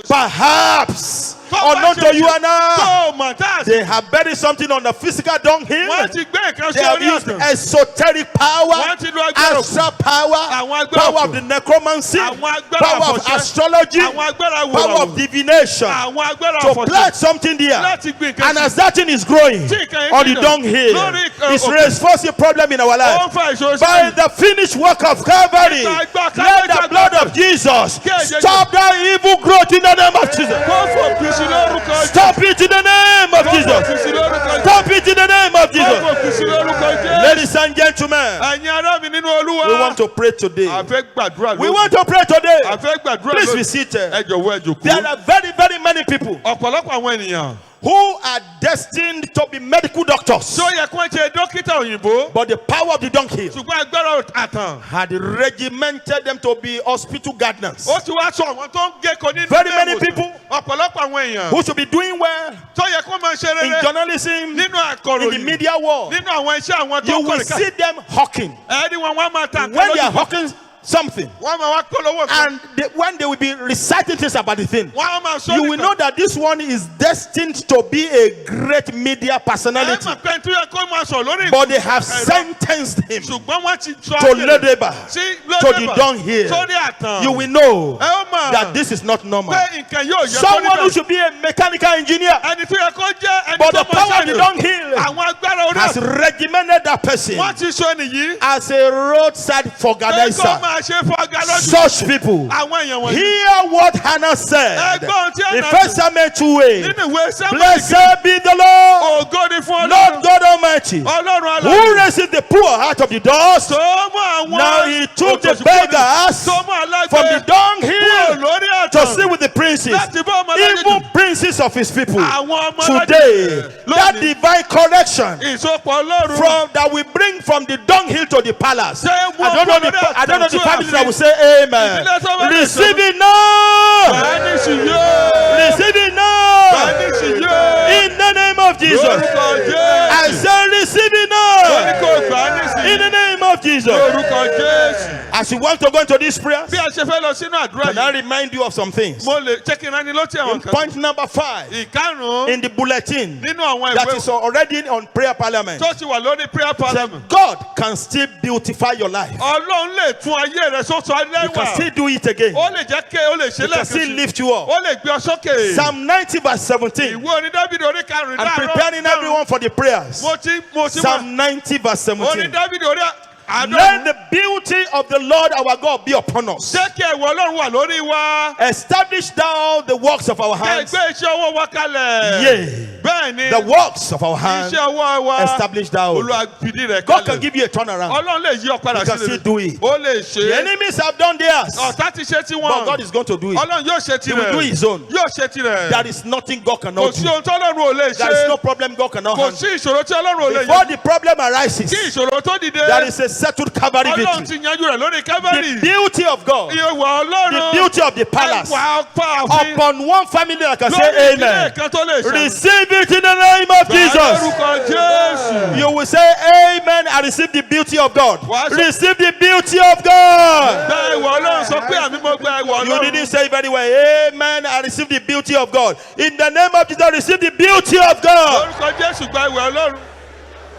Perhaps, unknown to you and I, Tó mọ̀ tá a sì. they have buried something on the physical dunghill. Wọ́n ti gbé nǹkan They have sórí used àtàn. esoteric power, Wọ́n ti lo agbára òkú. astral power, Àwọn agbára power of òkú. the necromancy, Àwọn agbára power of àfọ̀ṣẹ. astrology, Àwọn agbára power of wòràwò. divination. Àwọn agbára To àfọ̀ṣẹ. plant something there, Láti gbin nǹkan and sí. as that thing is growing Tí nǹkan yẹn on the gbin náà. dunghill, Lórí, it's òkè. reinforcing a problem in our Ó ń life. fa ìṣòro By sí. the finished work of Calvary, Nípa agbára let the Calvary, blood of Jesus Kéde. stop that evil growth in the name of Jesus. Kó fòpin sí lórúkọ Jésù. Stop it in the name of Kó Jesus. fòpin sí lórúkọ Jésù. Stop it in the name of Kó Jesus. fòpin sí lórúkọ Jésù. Ladies and gentlemen, Ẹ̀yin ará mi nínú Olúwa. we want to pray today. A fẹ́ gbàdúrà We lónìí. want to pray today. A fẹ́ gbàdúrà Please be lónìí. seated. Ẹ jọ̀wọ́ ẹ jókòó. There are very, very many people Ọ̀pọ̀lọpọ̀ àwọn ènìyàn who are destined to be medical doctors, tó yẹ kó jẹ́ dókítà òyìnbó. but the power of the dunghill ṣùgbọ́n agbára àtàn. had regimented them to be hospital gardeners, ó ti wá sọ àwọn tó ń géko nínú very ilé many ìwòsàn. people ọ̀pọ̀lọpọ̀ àwọn èèyàn who should be doing well tó yẹ kó máa ṣe in rere journalism, nínú in the àkọ̀ròyìn media world. nínú àwọn iṣẹ́ àwọn tó You ń will kọ̀rìkà. see them hawking. ẹni wọn wá máa ta When they are lójú. hawking something, wọ́n máa wá polówó kan. and when they will be reciting things about the thing, wọ́n á máa sọ you will know that this one is destined to be a great media personality. ẹ mọ̀ pé tó yẹ kó máa sọ lórí But they have ẹ̀rọ. sentenced him ṣùgbọ́n wọ́n ti sọ to ayé rẹ̀ Lodeba, sí to the Lodeba, dunghill. sórí àtàn. You will know ẹ ó mọ̀ that this is not normal. pé nǹkan yóò yẹ kó Someone who níbẹ̀. should be a mechanical engineer, ẹni tó yẹ kó jẹ́ ẹni but tó the mọ̀ power of the sẹ́yìn. dunghill àwọn agbára orí has àtàn. regimented that person wọ́n ti sọ nìyí. as a roadside pé kó organizer. máa ṣe fọ́gá lójú. Such people, àwọn èèyàn wọ̀nyí. hear what Hannah said ẹgbọ́n tí in ẹ̀nà 1 Samuel 2:8. nínú ìwé Sámúẹ́lì Blessed be the Lord, ògo ni fún Lord Ọlọ́run. God Almighty, Ọlọ́run who alààyè. raised the poor out of the dust. tó mú àwọn Now he took the òtòṣì kúrò beggars tó mú alágbe from the kúrò dunghill lórí to àtàn sit with the princes, láti bá ọmọ alágbe even jù. princes of his people. àwọn ọmọ alágbe Today, that lónìí. divine correction ìsopọ̀ Ọlọ́run. from that we bring from the dunghill to the palace. Ṣé wọ́n I don't know kúrò lórí I don't know the àtàn family tí that wọ́n will say amen. Ìdílé tó bá lè Receive sọ. it now. Bẹ́ẹ̀ni sì yóò. Receive it now. Bẹ́ẹ̀ni sì yóò. In the name of Jesus. Lórúkọ I Jésù. say receive it Lórí now. kò gbà á nísìnyí. In the name of Jesus. Lórúkọ Jésù. As you want to go into this prayer, bí a ṣe fẹ́ lọ sínú àdúrà can I yìí. remind you of some things? mo lè jẹ́ kí n rání lọ́tí àwọn kan. Point number 5 ìkarùn-ún in the bulletin nínú àwọn that ìwé is already on prayer parliament. tó ti wà lórí prayer parliament. God can still beautify your life. Ọlọ́run lè tún ayé rẹ sọ́tọ̀ You can ẹlẹ́wà. still do it again. ó lè jẹ́ kí ó lè ṣe He can still lẹ́ẹ̀kan sí. lift you up. ó lè gbé ọ sókè. Psalm 90 verse 17. ìwé orin Dáfídì orí karùn-ún I'm láàárọ̀. preparing everyone for the prayers. mo ti wà. Psalm 90 verse orin 17. Dáfídì orí Let àádọ́rùn. the beauty of the Lord our God be upon us. jẹ́ kí ẹ̀wọ̀ Ọlọ́run wà lórí wa. Establish thou the works of our hands. ẹgbẹ́ iṣẹ́ ọwọ́ wa kalẹ̀. Yea, bẹ́ẹ̀ ni the works of our hands. iṣẹ́ ọwọ́ wa. Establish thou. Olúwa fìdí rẹ̀ God can kalẹ̀. give you a turnaround. Ọlọ́run lè yí ọ padà He can sí still do it. ó lè The ṣe. enemies have done theirs, ọ̀tá ti ṣe tí but God wọ́n. is going to do it. Ọlọ́run yóò ṣe He will do tirẹ̀. his own. yóò ṣe tirẹ̀. There is nothing God kò cannot sí do. ohun tí Ọlọ́run ò lè There is no ṣe. problem God cannot kò handle. sí ìṣòro tí Ọlọ́run ò lè Before yanjú. the problem arises, kí ìṣòro tó dìde. there is a settled Calvary Ọlọ́run victory. ti yanjú rẹ̀ lórí Calvary. The beauty of God, ìwà the Ọlọ́run. beauty of the palace, ẹwà ọ̀pá àfin. upon one family that can lórí say ìdílé amen. kan tó lè ṣe. Receive it in the name of Jesus. lórúkọ Jésù. You will say amen and receive the beauty of God. Wàá sọ- Receive the beauty of God. gba ìwà Ọlọ́run sọ pé àmì mo gba ìwà You Ọlọ́run. didn't say it very well. Amen and receive the beauty of God. In the name of Jesus, receive the beauty of God. lórúkọ Jésù gba ìwà Ọlọ́run.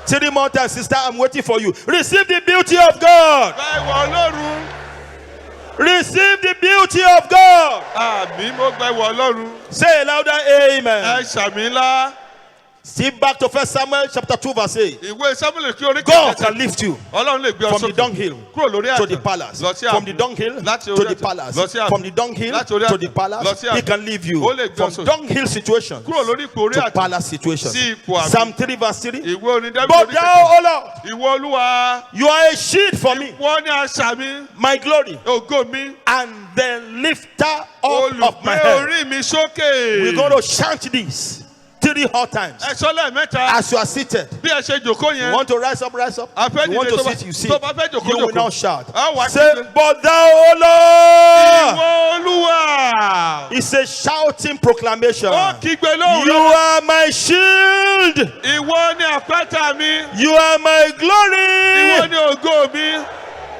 3 more times, sister, I'm waiting for you. Receive the beauty of God. gba ìwà Ọlọ́run. Receive the beauty of God. àmì mo gba ìwà Ọlọ́run. Say it louder, amen. ẹ ṣàmì ńlá. See back to 1 Samuel chapter 2 verse 8. ìwé Sámúẹ́lì kí orí God kẹ̀kẹ́. can lift you Ọlọ́run lè gbé ọ from the sókè. dunghill kúrò lórí to the àtàn. palace. lọ sí From the ààbò. dunghill láti to orí the àtàn. palace. lọ sí ààbò. From the dunghill láti orí to àtàn. the palace. lọ sí He ààbò. can leave you ó lè gbé ọ from sókè. dunghill situation kúrò lórí ipò orí to àtàn. palace situation. sí ipò ààbò. Psalm 3 verse 3. ìwé orin Dáfídì But orí thou, kẹ̀kẹ́. O Lord, ìwọ Olúwa. you are a shield for me, wọ́n ní àṣà mi. my glory, ògo mi. and the lifter up of my olùgbé head. orí mi sókè. We're going to chant this 3 hot times. ẹ sọ lẹ́ẹ̀mẹ́ta. As you are seated, bí ẹ ṣe jòkó you yẹn. want to rise up, rise up. Afẹ́ You want dìde to tó bá- sit, you sit. tó bá fẹ́ jòkó, You will jòkó. now shout. Á wá Say, kígbe. but thou, O Lord. ìwọ Olúwa. It's a shouting proclamation. ó kígbe lóhùn You lọ́wọ́. are my shield. ìwọ ni àpáta mi. You are my ìwọ glory. ni ògo mi.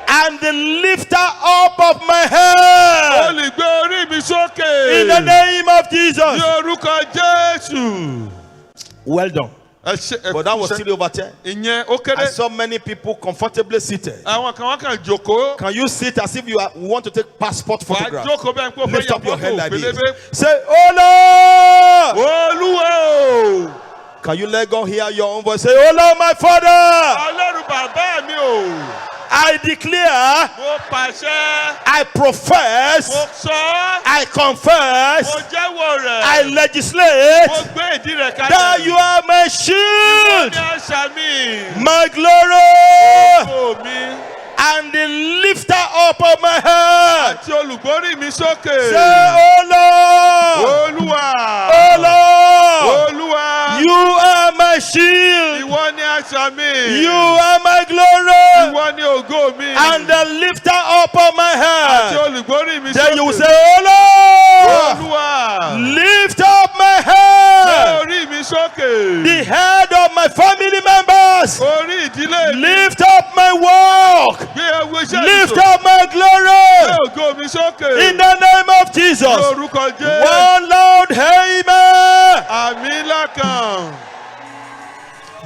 And the lifter up of my head. olùgbé orí mi sókè. In the name of ní Jesus. orúkọ Jésù. Well done. ẹ ṣe ẹ But that was kúṣẹ́. still over 10. ìyẹn ó I kéré. saw many people comfortably seated. àwọn kan wọ́n kàn jòkó. Can you sit as if you want to take passport wàá photograph? jókòó bẹ́ẹ̀ pé ó fẹ́ Lift yà up your head fọ́tò like this. pélébé. Say, oh Lord. Olúwa o. Can you let God hear your own voice? Say, oh Lord, my Father, Ọlọ́run bàbá mi o. I declare, mo pàṣẹ. I profess, mo sọ. I confess, mo jẹ́wọ́ rẹ̀. I legislate mo gbé ìdí rẹ̀ kalẹ̀. that you are my ní shield, àṣà mi. my glory, ògo mi. and the lifter up of my head. àti olùgbórí mi sókè. Say, oh Lord, Olúwa. oh Lord, Olúwa. answer me. You are my glory Ìwọ ni ògo mi. and the lifter up of my Àti head. olùgbórí mi Then you will sókè. say, Oh Lord, Olúwa. lift up my head, Orí mi sókè. the head of my family members. Orí ìdílé mi. Lift up my walk, Gbé ewu iṣẹ́ mi lift sókè. up my Gbé glory ògo mi sókè. in the name of Jesus. Lórúkọ Jésù. One loud amen. Àmì ńlá kan.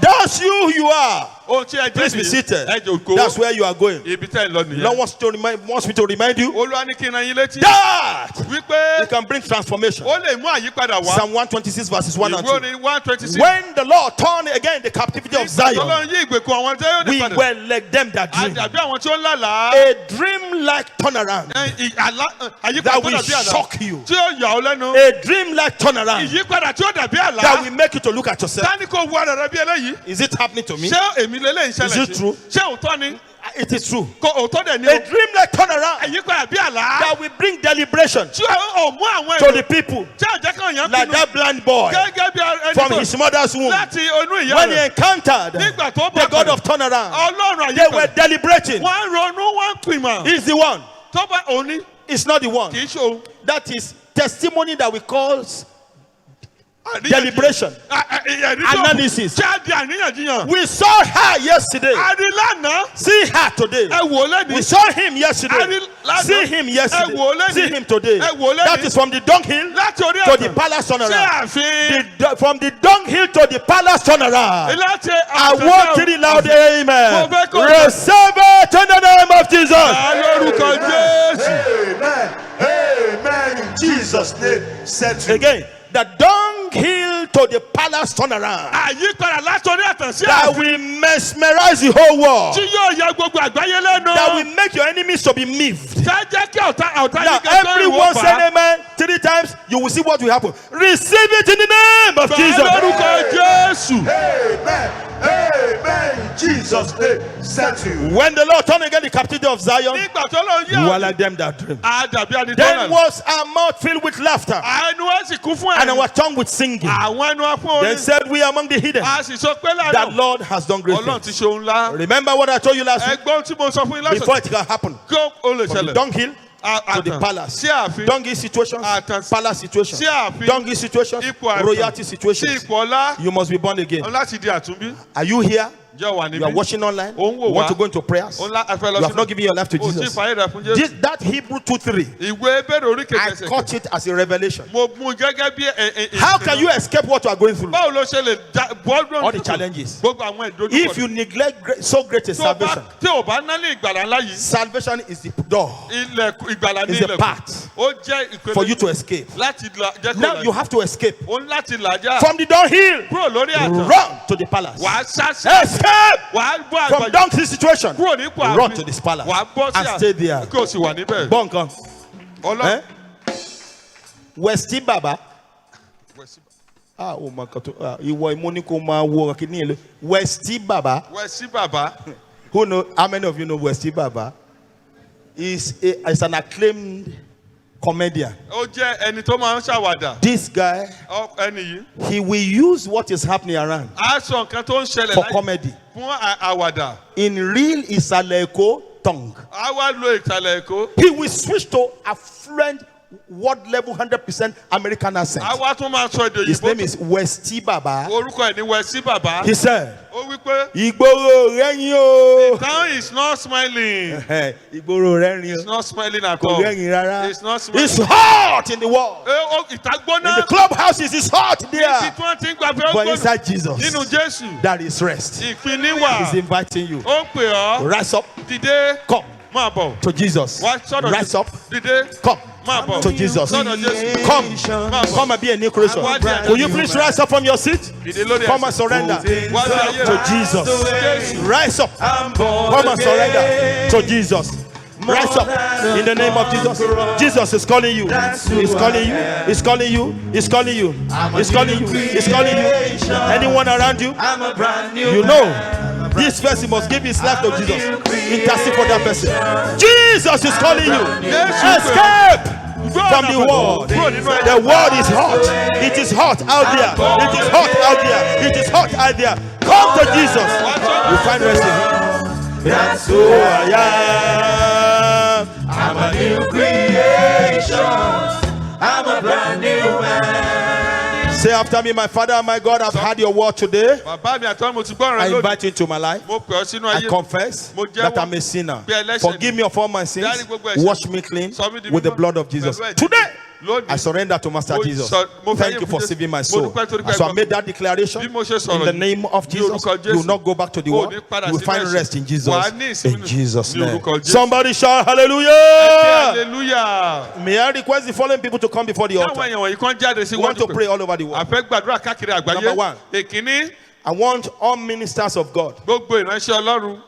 That's you are. Ohun tí ẹ jẹ́ Please be nìyí. seated. Ẹ jòkó. That's where you are going. Ibi tẹ́ ẹ lọ The Lord nìyẹn. wants me to remind you Olúwa ní kí n rán yín létí. that Wípé it can bring transformation. ó lè mú àyípadà wá. Psalm 126 verses 1 and 2. Ìwé orin 126. When the Lord turned again the captivity of Zion, Ọlọ́run yí ìgbèkùn àwọn tí yóò we dé padà. were like them that dream. Àdàbí àwọn tí ó ń lálàá. A dream like turnaround Àyípadà that tó will dàbí àlá. shock you. Tí ó yà ọ́ lẹ́nu. A dream like turnaround Ìyípadà tí ó dàbí àlá. that will make you to look at yourself. Dání kò wú ara rẹ bí eléyìí. Is it happening to me? Ṣé èmi lélẹ́yìn Is ṣẹlẹ̀ it true? Ṣé òótọ́ ni? It is true. Kò òótọ́ dẹ̀ ni A o. dream like turnaround Àyípadà bí àlá. that will bring deliberation Tí ó mú àwọn to èrò. the people, Tí àjẹ́ kan yàn like pinnu. that blind boy Gẹ́gẹ́ bí ẹni from tó his mother's womb. láti inú ìyá When he rẹ̀. encountered Nígbà tó the bá God pàdé. of turnaround, Ọlọ́run they were àyípadà. deliberating. Wọ́n ń ronú, wọ́n ń pìmọ̀. He's the one. Tó bá òní It's not the one. kì í ṣe òun. That is testimony that we call deliberation. Analysis. Ṣé a di àníyànjiyàn? We saw her yesterday. A rí lánàá. See her today. Ẹ wò lẹ́ni. We saw him yesterday. Lánàá. See him Ẹ wò yesterday. lẹ́ni. See him today. Ẹ wò lẹ́ni. That is from the dunghill Láti orí to the àtàn. palace Ṣé turnaround. àfin? From the dunghill to the palace turnaround. Láti I àtàn. want three loud amen. Mo fẹ́ kó- Receive it in the name of Jesus. Lórúkọ Jésù. Amen. Amen. In Jesus' name. Set you. Again, the dunghill to the palace turnaround. Àyípadà láti orí àtàn sí That àfin. will mesmerize the whole world. Tí yóò yẹ gbogbo àgbáyé lẹ́nu. That will make your enemies to be miffed. Ṣé jẹ́ kí ọ̀tá Now, yìí gẹ́gẹ́ everyone ìwọ say fà á? amen 3 times. You will see what will happen. Receive it in the name of Bàá Jesus. lórúkọ Jésù. Amen. Amen. In Jesus' name. Set you. When the Lord turned again the captivity of Zion, Nígbà tó lọ yí you are àwọn. like them that dream. Àdàbí ẹni tó Then nà. was our mouth filled with laughter Àánú ẹ̀ sì kún fún and ẹ̀rín. our tongue with singing. Àwọn ẹnu afún Then orin. said we among the hidden, A sì sọ pé that lánàá. Lord has done great Ọlọ́run things. ti ṣe òun ńlá. Remember what I told you last week? Ẹgbọ́n tí mo sọ fún yín lásán. Before it can happen. Kí ó lè From the ṣẹlẹ̀. dunghill to the Àtàn. palace. Sí ààfin. Dunghill situations, Àtàn. palace situations, Sí ààfin. dunghill situations, Ipò àìsàn. royalty Sí situations. ipò ọlá. You must be born again. Láti di àtúnbí. Are you here? Jẹ́ wà You are níbí. watching online. Ó ń wò You want wá. to go into prayers. Ó ńlá afẹ́ lọ You have sínú. not given your life to Ó ti Jesus. fàyè rẹ̀ fún Jésù. That Hebrew 2:3. Ìwé Hébérù orí I kejì ẹsẹ̀. caught it as a revelation. Mo mú gẹ́gẹ́ bí How can you escape what you are going through? báwo ló ṣe lè bọ́ọ̀dún All the challenges. gbogbo àwọn ìdójúkọ If you neglect so great a salvation, tí o bá ná ní ìgbàlà ńlá yìí salvation is the door ilẹ̀ ìgbàlà ní Is the ilẹ̀kùn path ó jẹ́ for ìpele you to escape. láti jẹ́ kó Now you have to escape o ń láti làjà from the dunghill. kúrò lórí àtàn Run to the palace. wàá ṣáṣá Escape wàá bọ́ from àgbàjọ dunghill situation. kúrò nípò Run ààfin to this palace wàá bọ́ and stay there. kí o sì wà níbẹ̀ Bonkan. ọlọ́run Westy Baba. Oh my God. Ìwọ ìmúni kò máa wo kìíní ìlú. Westy Baba. wẹ̀ sí bàbá Who know? How many of you know Westy Baba? Is an acclaimed comedian. ó jẹ́ ẹni tó máa ń ṣàwàdà This guy, ẹni yìí he will use what is happening around á sọ nǹkan tó ń ṣẹlẹ̀ for láyé comedy fún àwàdà in real Isaleko tongue. á wá lo ìtàlẹ̀ èkó He will switch to a fluent word level 100% American accent. á wá tún máa sọ èdè His òyìnbó name is Westy Baba. orúkọ ẹ̀ ní wẹ̀ sí bàbá He said, ó wí pé Ìgboro rẹ́yìn o. town is not smiling. Ìgboro rẹ́rìn It's o. not smiling at Kò all. rẹ́rìn rárá. It's not smiling. It's hot in the world. Ìta In gbóná. the clubhouses, it's hot Ibi there. tí wọ́n ti ń gbà fẹ́ But gbóná. inside Jesus, Nínú Jésù. there is rest. Ìpínlẹ̀ wà. He's inviting you. Ó ń pè ọ́. Rise up, Dìde. come Máa bọ̀. to Jesus. Wá sọ́dọ̀ Rise up, Dìde. come Máa bọ̀. to Jesus. Sọ́dọ̀ Jésù. Come, Máa bọ̀. come and be a new creation. Wá jẹ́ Will you please rise up from your seat? Dìde lórí Come and ẹsẹ̀. surrender Wá sí ayé to rẹ̀. Jesus. Jésù. Rise up, come and surrender to Jesus. Rise up in the name of Jesus. Jesus is calling you. He's calling you. He's calling you. He's calling you. He's calling you. He's calling you. Anyone around you? You know, this person must give his life to Jesus. Intercede for that person. Jesus is calling you. Escape from the world. The world is hot. It is hot out there. It is hot out there. It is hot out there. come to Jesus, you find rest in him. That's who I am. I'm a new creation. I'm a brand new man. Say after me, my Father and my God, I've had your word today. Bàbá mi àtọ́ mo ti gbọ́ I ọ̀rọ̀ lónìí. invite you into my life. Mo pè ọ́ sínú I ayé. confess Mo jẹ́wọ́ that I'm a sinner. bí ẹlẹ́ṣẹ̀ Forgive me of all my sins. Dárí gbogbo ẹ̀ṣẹ̀. Wash me clean Sọ mí di with the mímọ́ blood of Jesus. pẹ̀lú ẹ̀jẹ̀. Today, Lónìí. I surrender to Master Mo Jesus. sọ- mo Thank fẹ́ you for yé saving my Mo soul. dúpẹ́ torí pé So I ẹ gbọ́ made that declaration Bí mo ṣe in sọ̀rọ̀ the yìí, name of ní Jesus. orúkọ You will Jésù. not go back to the O world. ní padà You will sínú find ẹ̀ṣẹ̀. rest in Jesus. Wà á ní ìsinmi In Jesus' ní name. orúkọ Jésù. Somebody shout hallelujah. Hallelujah. May I request the following people to come before the Táwọn altar? èèyàn wọ̀nyí kan jáde sí We want to wájú pray pé all over the a world. fẹ́ gbàdúrà káàkiri àgbáyé. Number one. Èkíní, I want all ministers of God. gbogbo ìránṣẹ́ Ọlọ́run.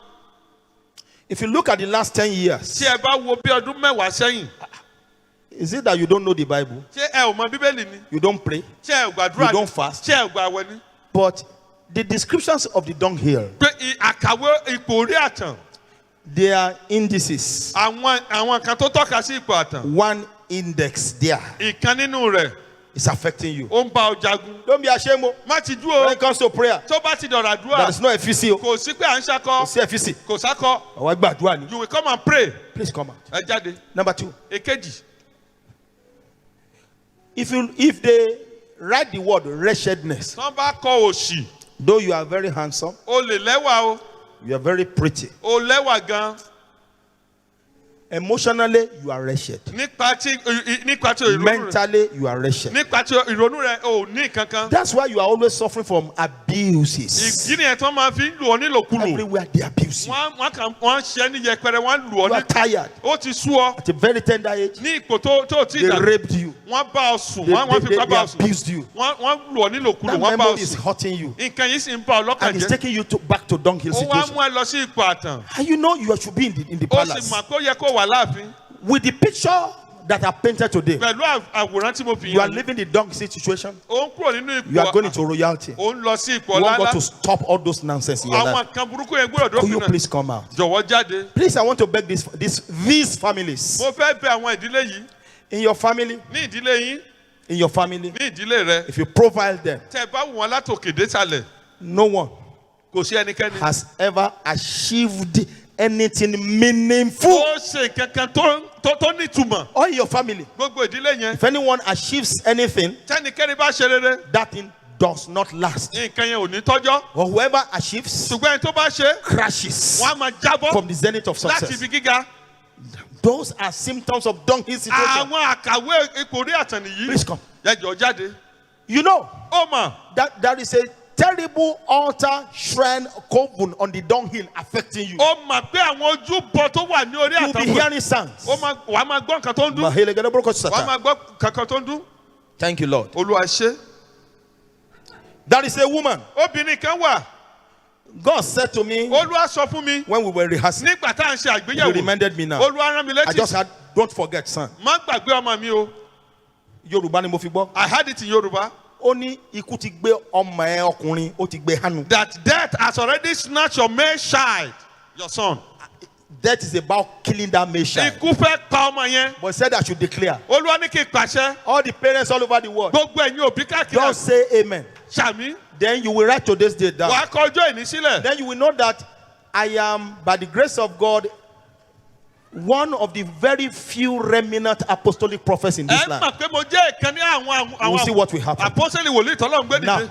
If you look at the last 10 years, Tí ẹ bá wo bí ọdún mẹ́wàá sẹ́yìn, is it that you don't know the Bible? ṣé ẹ ò mọ Bíbélì ni? You don't pray? Ṣé ẹ ò gbàdúrà You ni? don't fast? Ṣé ẹ ò gbààwẹ̀ ni? But the descriptions of the dunghill, Pé àkàwé ipò orí àtàn. they are indices. Àwọn kan tó tọ́ka sí ipò àtàn. One index there Ìkan nínú rẹ̀ is affecting you. ó ń bá ọ jagun. Don't be ashamed. Oh. Má ti jú When o. it comes to prayer, Tó bá ti dọ̀rọ̀ that àdúrà, is not a physio. kò sí pé à ń ṣakọ, See a physio. kò sákọ. Our gbàdúrà ni. You will come and pray. Please come out. Ẹ jáde. Number two, Èkejì. if they write the word wretchedness, Tán bá kọ òṣì, though you are very handsome, o lè lẹ́wà o. you are very pretty, O lẹ́wà gan. emotionally you are wretched, Nípa tí ìrònú rẹ̀. mentally you are wretched. Nípa tí ìrònú rẹ̀ ò ní kankan. That's why you are always suffering from abuses. Ìdí nìyẹn tí wọ́n máa fi ń lù ọ́ nílòkulò. Everywhere they abuse you. Wọ́n ṣe é ní yẹpẹrẹ, wọ́n lù You ọ́ are ní. tired. Ó ti sú ọ. At a very tender age, Ní ipò tó tí they ìdàgbà. raped you. Wọ́n bá ọ sùn. They, Wọ́n fi ipá bá ọ sùn. abused you. Wọ́n lù ọ́ nílòkulò. That Wọ́n bá ọ memory is sùn. hurting you. Nǹkan yìí sì ń bá ọ lọ́kàn And it's jẹ́. taking you back to dunghill Ó wá situation. mú ẹ lọ sí ipò àtàn. And you know you should be in the Ó sì palace. mọ̀ pé ó yẹ kó wà láàfin. With the picture that I painted today, Pẹ̀lú àwòrán tí mo fi you are yàn. living the dunghill situation. Ó ń kúrò nínú You are going ipò. into royalty. Ó ń lọ sí ipò You want God ọlá. to stop all those nonsense in your life. Àwọn kan burúkú yẹn gbọ́dọ̀ Could you dópin náà. please come out? Jọ̀wọ́ jáde. Please, I want to beg these families. Mo fẹ́ bẹ̀ àwọn ìdílé yìí. In your family, Ní ìdílé yín. in your family, Ní ìdílé rẹ. if you profile them, Tẹ́ ẹ bá wù wọ́n látòkè désàlẹ̀. no one Kò sí ẹnikẹ́ni. has ever achieved anything meaningful. Ó ṣe kankan tó nítumọ̀. Or in your family, Gbogbo ìdílé yẹn. if anyone achieves anything, Tẹ́nikẹ́ni bá ṣe rere. that thing does not last. Nǹkan yẹn ò ní tọ́jọ́. Or whoever achieves Ṣùgbọ́n ẹni tó bá ṣe. crashes Wọ́n á máa jábọ́. from the zenith of Láti success. ibi gíga. Those are symptoms of dunghill situation. Àwọn àkàwé ipò orí àtàn nìyí. Please come. Ẹjọ́ jáde. You know Ó mọ̀. that there is a terrible altar, shrine, coven on the dunghill affecting you. Ó mọ̀ pé àwọn ojúbọ tó wà ní orí You'll be àtàn. hearing sounds. Wàá máa gbọ́ nǹkan tó ń dún. Wàá máa gbọ́ kankan tó ń dún. Thank you, Lord. Olúwa ṣe. There is a woman. Obìnrin kan wà. God said to me Olúwa sọ fún mi. when we were rehearsing. Nígbà tá à ń ṣe You àgbéyẹ̀wò. reminded me now. Olúwa rán mi I létí. just had, don't forget, son. Má gbàgbé ọmọ mi o. Yorùbá ni mo fi gbọ́. I had it in Yoruba. Ó ní ikú ti gbé ọmọ ẹ ọkùnrin, ó ti gbé hánu. That death has already snatched your male child. Your son. Death is about killing that male child. Ikú fẹ́ pa ọmọ yẹn. But he said I should declare. Olúwa ní kí n pàṣẹ. All the parents all over the world, Gbogbo ẹ̀yin òbí káàkiri. don't say amen. Ṣàmì. Then you will write today's date down. Wàá kọ ọjọ́ ìní sílẹ̀. Then you will know that I am, by the grace of God, one of the very few remnant apostolic prophets in this Ẹ land. mọ̀ pé mo jẹ́ ìkan ní àwọn You will see what will happen. Apọ́sẹ̀lì wòlíì tọ́lọ́run gbé Now, dìde.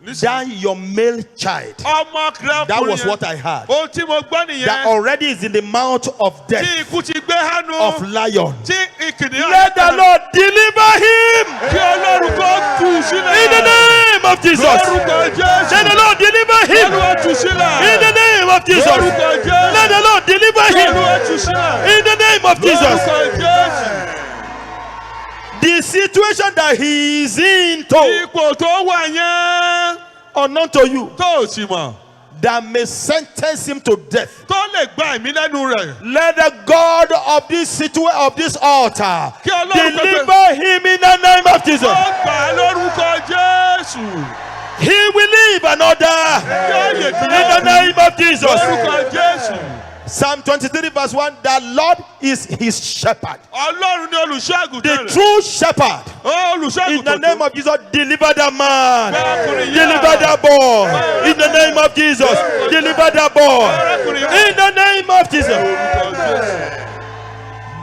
Nísìnyí. That your male child, Ọmọ kìrẹ́ that ọkùnrin was yẹn. what I heard, Ohun tí mo gbọ́ that nìyẹn. already is in the mouth of Tí death, ikú ti gbé hánu. of lion. Tí ìkìnnìyàn. Let the Lord deliver him Kí Ọlọ́run kó tú sílẹ̀. in the name of Jesus. Lórúkọ Jésù. Let the Lord deliver him Olúwa tú sílẹ̀. in the name of Jesus. Lórúkọ Jésù. Let the Lord deliver him Olúwa tú sílẹ̀. in the name of Jesus. Lórúkọ Jésù. The situation that he is in, Ipò tó wà yẹn. unknown to you, Tó o sì mọ̀. that may sentence him to death. Tó lè gba ẹ̀mí lẹ́nu rẹ̀. Let the God of this altar Kí Ọlọ́run deliver him in the name of Jesus. Ó gbà á lórúkọ Jésù. He will live another in the name of Jesus. Lórúkọ Jésù. Psalm 23 verse 1, the Lord is his shepherd. Ọlọ́run ni olùṣọ́ The àgùntàn rẹ̀. true shepherd. Olùṣọ́ In the àgùntàn name tó. of Jesus, deliver that man. Ọkùnrin yá. Deliver that boy. In the name of Jesus, deliver that boy. In the name of Jesus. Orúkọ Jésù.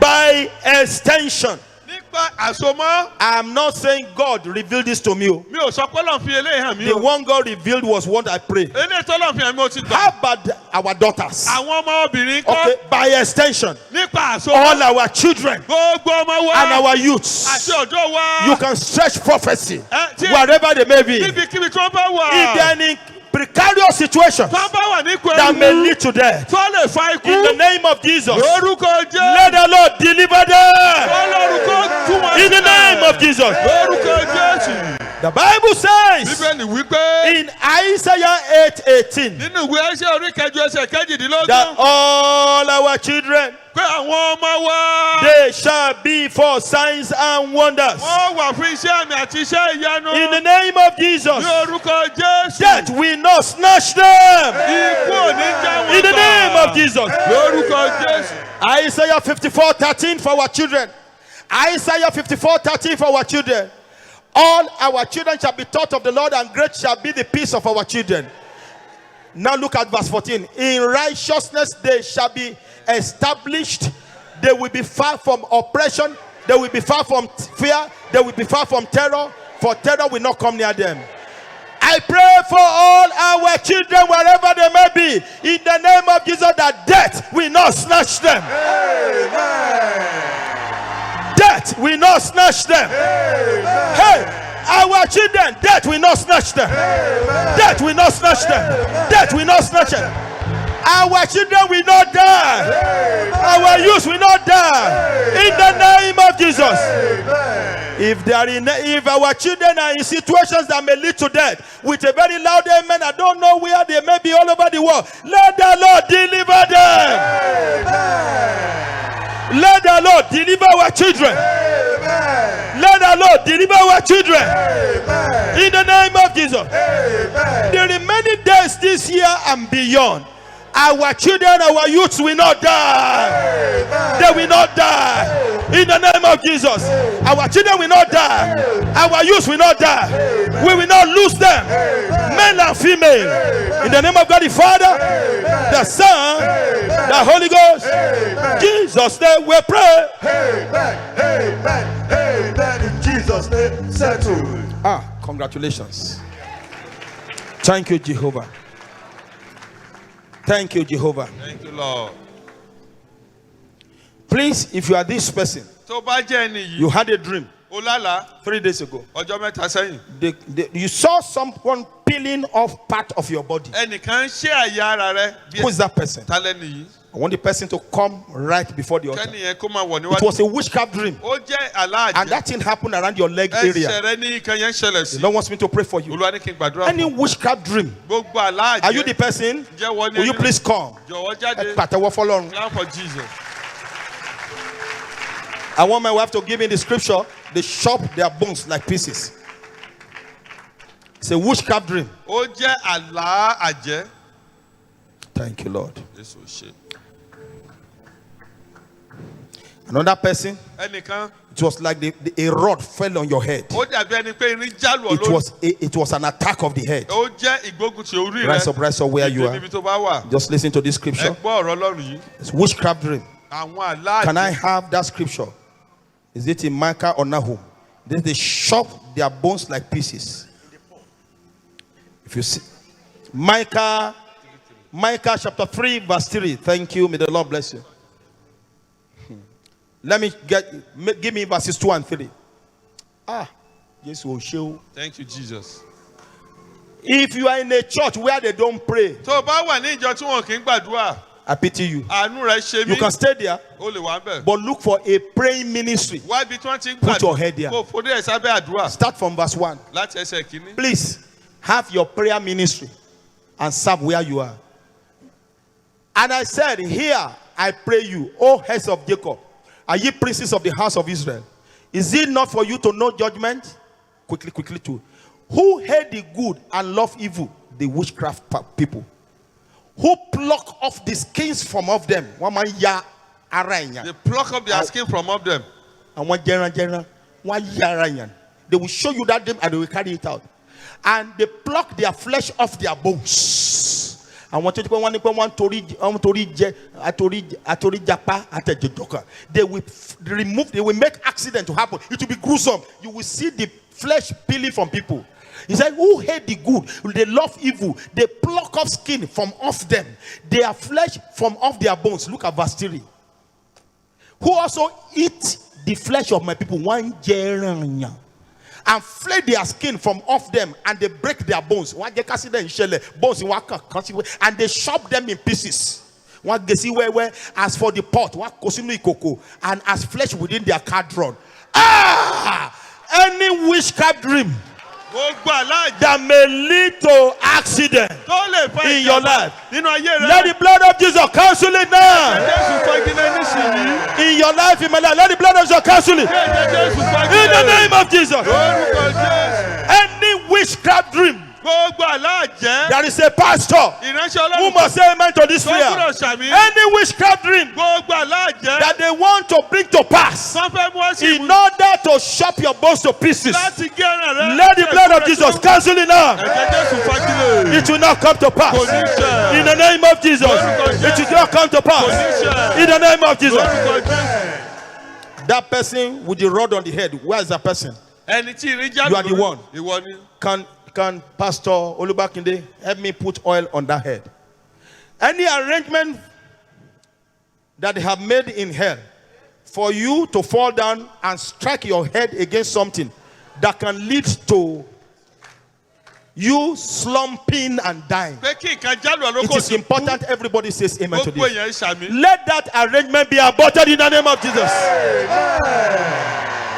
By extension, Nípa àsomọ́, I'm not saying God revealed this to me. mi ò sọ pé Ọlọ́run fi eléyìí hàn mí The o. one God revealed was what I prayed. Eléyìí tó Ọlọ́run fi hàn mí, mo ti gbà. How about our daughters? Àwọn ọmọ obìnrin kọ́. Okay, by extension, Nípa àsomọ́. all our children Gbogbo ọmọ wa. and our youths. Àti ọ̀dọ́ wa. You can stretch prophecy tí- wherever they may be. If Níbikíbi tí wọ́n bá wà. there are any precarious situations Tó bá wà ní ipò that may ewu. lead to death, Tó lè fa ikú. in the name of Jesus, Lórúkọ Jésù. let the Lord deliver them. Ọlọ́run kó tú wọn In the sílẹ̀. name of Jesus. Lórúkọ Jésù. The Bible says Bíbélì wípé in Isaiah 8:18 nínú ìwé ẹsẹ̀ orí kẹjọ ẹsẹ̀ that kejìdínlógún all our children, pé àwọn ọmọ wa they shall be for signs and wonders. wọ́n wà fún iṣẹ́ àmì àti iṣẹ́ ìyanu. In the name of Jesus, Ní orúkọ Jésù. death will not snatch them. Ikú ò ní já wọn In the gbà. name of Jesus. Lórúkọ Jésù. Isaiah 54:13 for our children. Isaiah 54:13 for our children. All our children shall be taught of the Lord, and great shall be the peace of our children. Now look at verse 14. In righteousness they shall be established. They will be far from oppression. They will be far from fear. They will be far from terror. For terror will not come near them. I pray for all our children wherever they may be, in the name of Jesus, that death will not snatch them. Death will not snatch them. Hey, our children, death will not snatch them. Death will not snatch them. Death will not snatch them. Our children will not die. Our youth will not die. In the name of Jesus. If our children are in situations that may lead to death, with a very loud amen, I don't know where they may be all over the world, let the Lord deliver them. Let the Lord deliver our children. Let the Lord deliver our children. In the name of Jesus. The remaining days this year and beyond, our children, our youths will not die. They will not die. In the name of Jesus. Our children will not die. Our youths will not die. We will not lose them. Male and female. In the name of God the Father, the Son, the Holy Ghost. Jesus' name we pray. Amen. In Jesus' name, settled. Congratulations. Thank you, Jehovah. Thank you, Jehovah. Thank you, Lord. Please, if you are this person, Tó bá jẹ́ ẹni yìí, you had a dream ó lálàá 3 days ago. ọjọ́ mẹ́ta sẹ́yìn. You saw someone peeling off part of your body. Ẹnìkan ṣe àyà ara rẹ̀ bí Who is that person? ta lẹ́ni yìí. I want the person to come right before the altar. Kẹ́niyẹn kó máa wọ̀ It níwájú. was a witchcraft dream, Ó jẹ́ àlá and àjẹ́. that thing happened around your leg area. Ẹsẹ̀ rẹ ní nǹkan yẹn ṣẹlẹ̀ The sí. Lord wants me to pray for you. Olúwa ní kí n gbàdúrà Any fún. witchcraft dream, Gbogbo àlá are you the àjẹ́. person? Jẹ́ wọ́n ní Will you ẹni please come? jọ̀wọ́ jáde. Pàtẹ́wọ́ fọ́lọ́run. Clap for Jesus. I want my wife to give me the scripture. They chop their bones like pieces. It's a witchcraft dream. Ó jẹ́ àlá àjẹ́. Thank you, Lord. Jésù ṣe. Another person, Ẹnìkan it was like a rod fell on your head. ó dàbí ẹni pé irin jálù ọ lórí. It was an attack of the head. Ó jẹ́ ìgbógunti orí Rise up where you Ìdè are. níbi tó bá wà. Just listen to this Ẹ scripture. gbọ́ ọ̀rọ̀ Ọlọ́run yìí. It's witchcraft dream. Àwọn àlá Can I àjẹ́. have that scripture? Is it in Micah or Nahum? Then they chop their bones like pieces. If you see Micah chapter 3 verse 3. Thank you. May the Lord bless you. Give me verses 2 and 3. Yes, will show. Thank you, Jesus. If you are in a church where they don't pray, Tó o bá wà ní ìjọ tí wọn kì í gbàdúrà, I pity you. àánú rẹ̀ ṣe You mí. can stay there, Ó lè wà bẹ̀. but look for a praying ministry. Wá ibi tí wọ́n ti ń Put your head gbàdúrà. there. Kó o forí ẹ̀ sábẹ́ àdúrà Start from verse 1. láti ẹsẹ̀ kìíní. Please have your prayer ministry and serve where you are. And I said, here I pray you, O heads of Jacob, are ye princes of the house of Israel? Is it not for you to know judgment? Quickly too. Who hate the good and love evil? The witchcraft people. who pluck off the skins from off them. One man ya aranya. They pluck up their skin from off them. And one general, one ya aranya. They will show you that them and they will carry it out. And they pluck their flesh off their bones. And they will remove, they will make accident to happen. It will be gruesome. You will see the flesh peeling from people. He said, who hate the good, they love evil. They pluck off skin from off them, their flesh from off their bones. Look at verse 3. Who also eat the flesh of my people, one jeranya, and flay their skin from off them, and they break their bones. And they chop them in pieces. As for the pot, and as flesh within their cauldron. Any witchcraft dream that may lead to accident in your life, let the blood of Jesus cancel it now. In your life, in my life, let the blood of Jesus cancel it. In the name of Jesus. Any witchcraft dream, there is a pastor who must say amen to this prayer. Any witchcraft dream that they want to bring to pass in order to chop your bones to pieces, let the blood of Jesus cancel it now. It will not come to pass. In the name of Jesus. It will not come to pass. In the name of Jesus. That person with the rod on the head, where is that person? You are the one. Can Pastor Olubakinde help me put oil on that head? Any arrangement that they have made in hell for you to fall down and strike your head against something that can lead to you slumping and dying. It is important everybody says amen to this. Let that arrangement be aborted in the name of Jesus.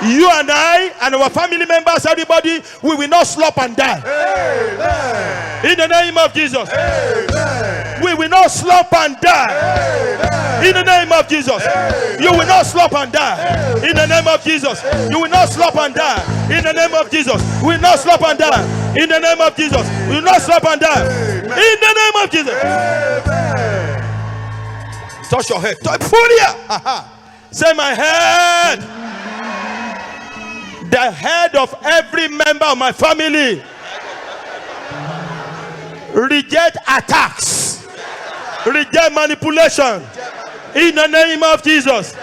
You and I and our family members, everybody, we will not slump and die. Amen. In the name of Jesus. Amen. We will not slump and die. Amen. In the name of Jesus. Amen. You will not slump and die. Amen. In the name of Jesus. Amen. You will not slump and die. In the name of Jesus. We will not slump and die. In the name of Jesus. We will not slump and die. Amen. In the name of Jesus. Amen. Touch your head. Say my head. The head of every member of my family. Reject attacks. Reject manipulation. In the name of Jesus.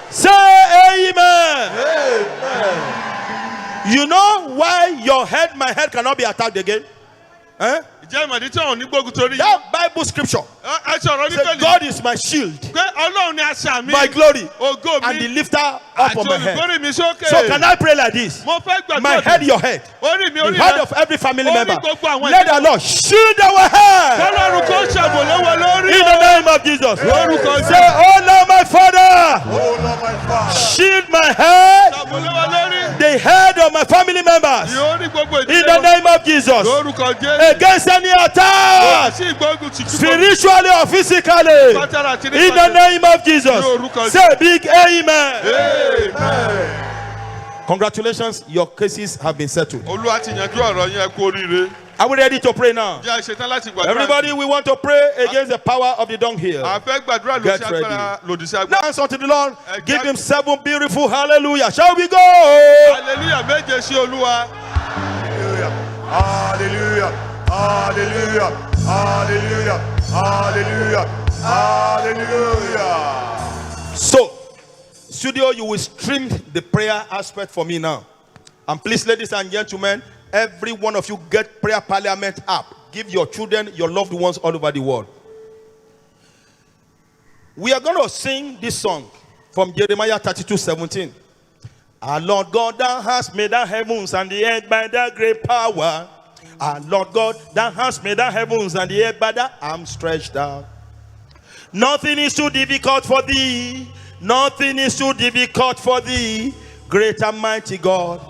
Say amen. Amen. You know why your head, my head cannot be attacked again? Eh? That Bible scripture says, God is my shield, my glory, and the lifter up on my head. So can I pray like this? My head, your head, the head of every family member. Let the Lord shield our head in the name of Jesus. Say, oh Lord my Father, shield my head, the head of my family members, in the name of Jesus, against any attack, spiritually or physically, in the name of Jesus. Say big amen. Amen. Congratulations, your cases have been settled. Are we ready to pray now? Everybody, we want to pray against the power of the dunghill. Get ready. Dance unto the Lord. Give him 7 beautiful hallelujah. Shall we go? Hallelujah. Hallelujah. Hallelujah. Hallelujah. Hallelujah. Hallelujah. So, studio, you will stream the prayer aspect for me now. And please, ladies and gentlemen, every one of you get Prayer Parliament app. Give your children, your loved ones all over the world. We are going to sing this song from Jeremiah 32:17. Our Lord God, thou hast made the heavens and the earth by thy great power. Our Lord God, thou hast made the heavens and the earth by thy arm stretched out. Nothing is too difficult for thee. Nothing is too difficult for thee. Great and mighty God.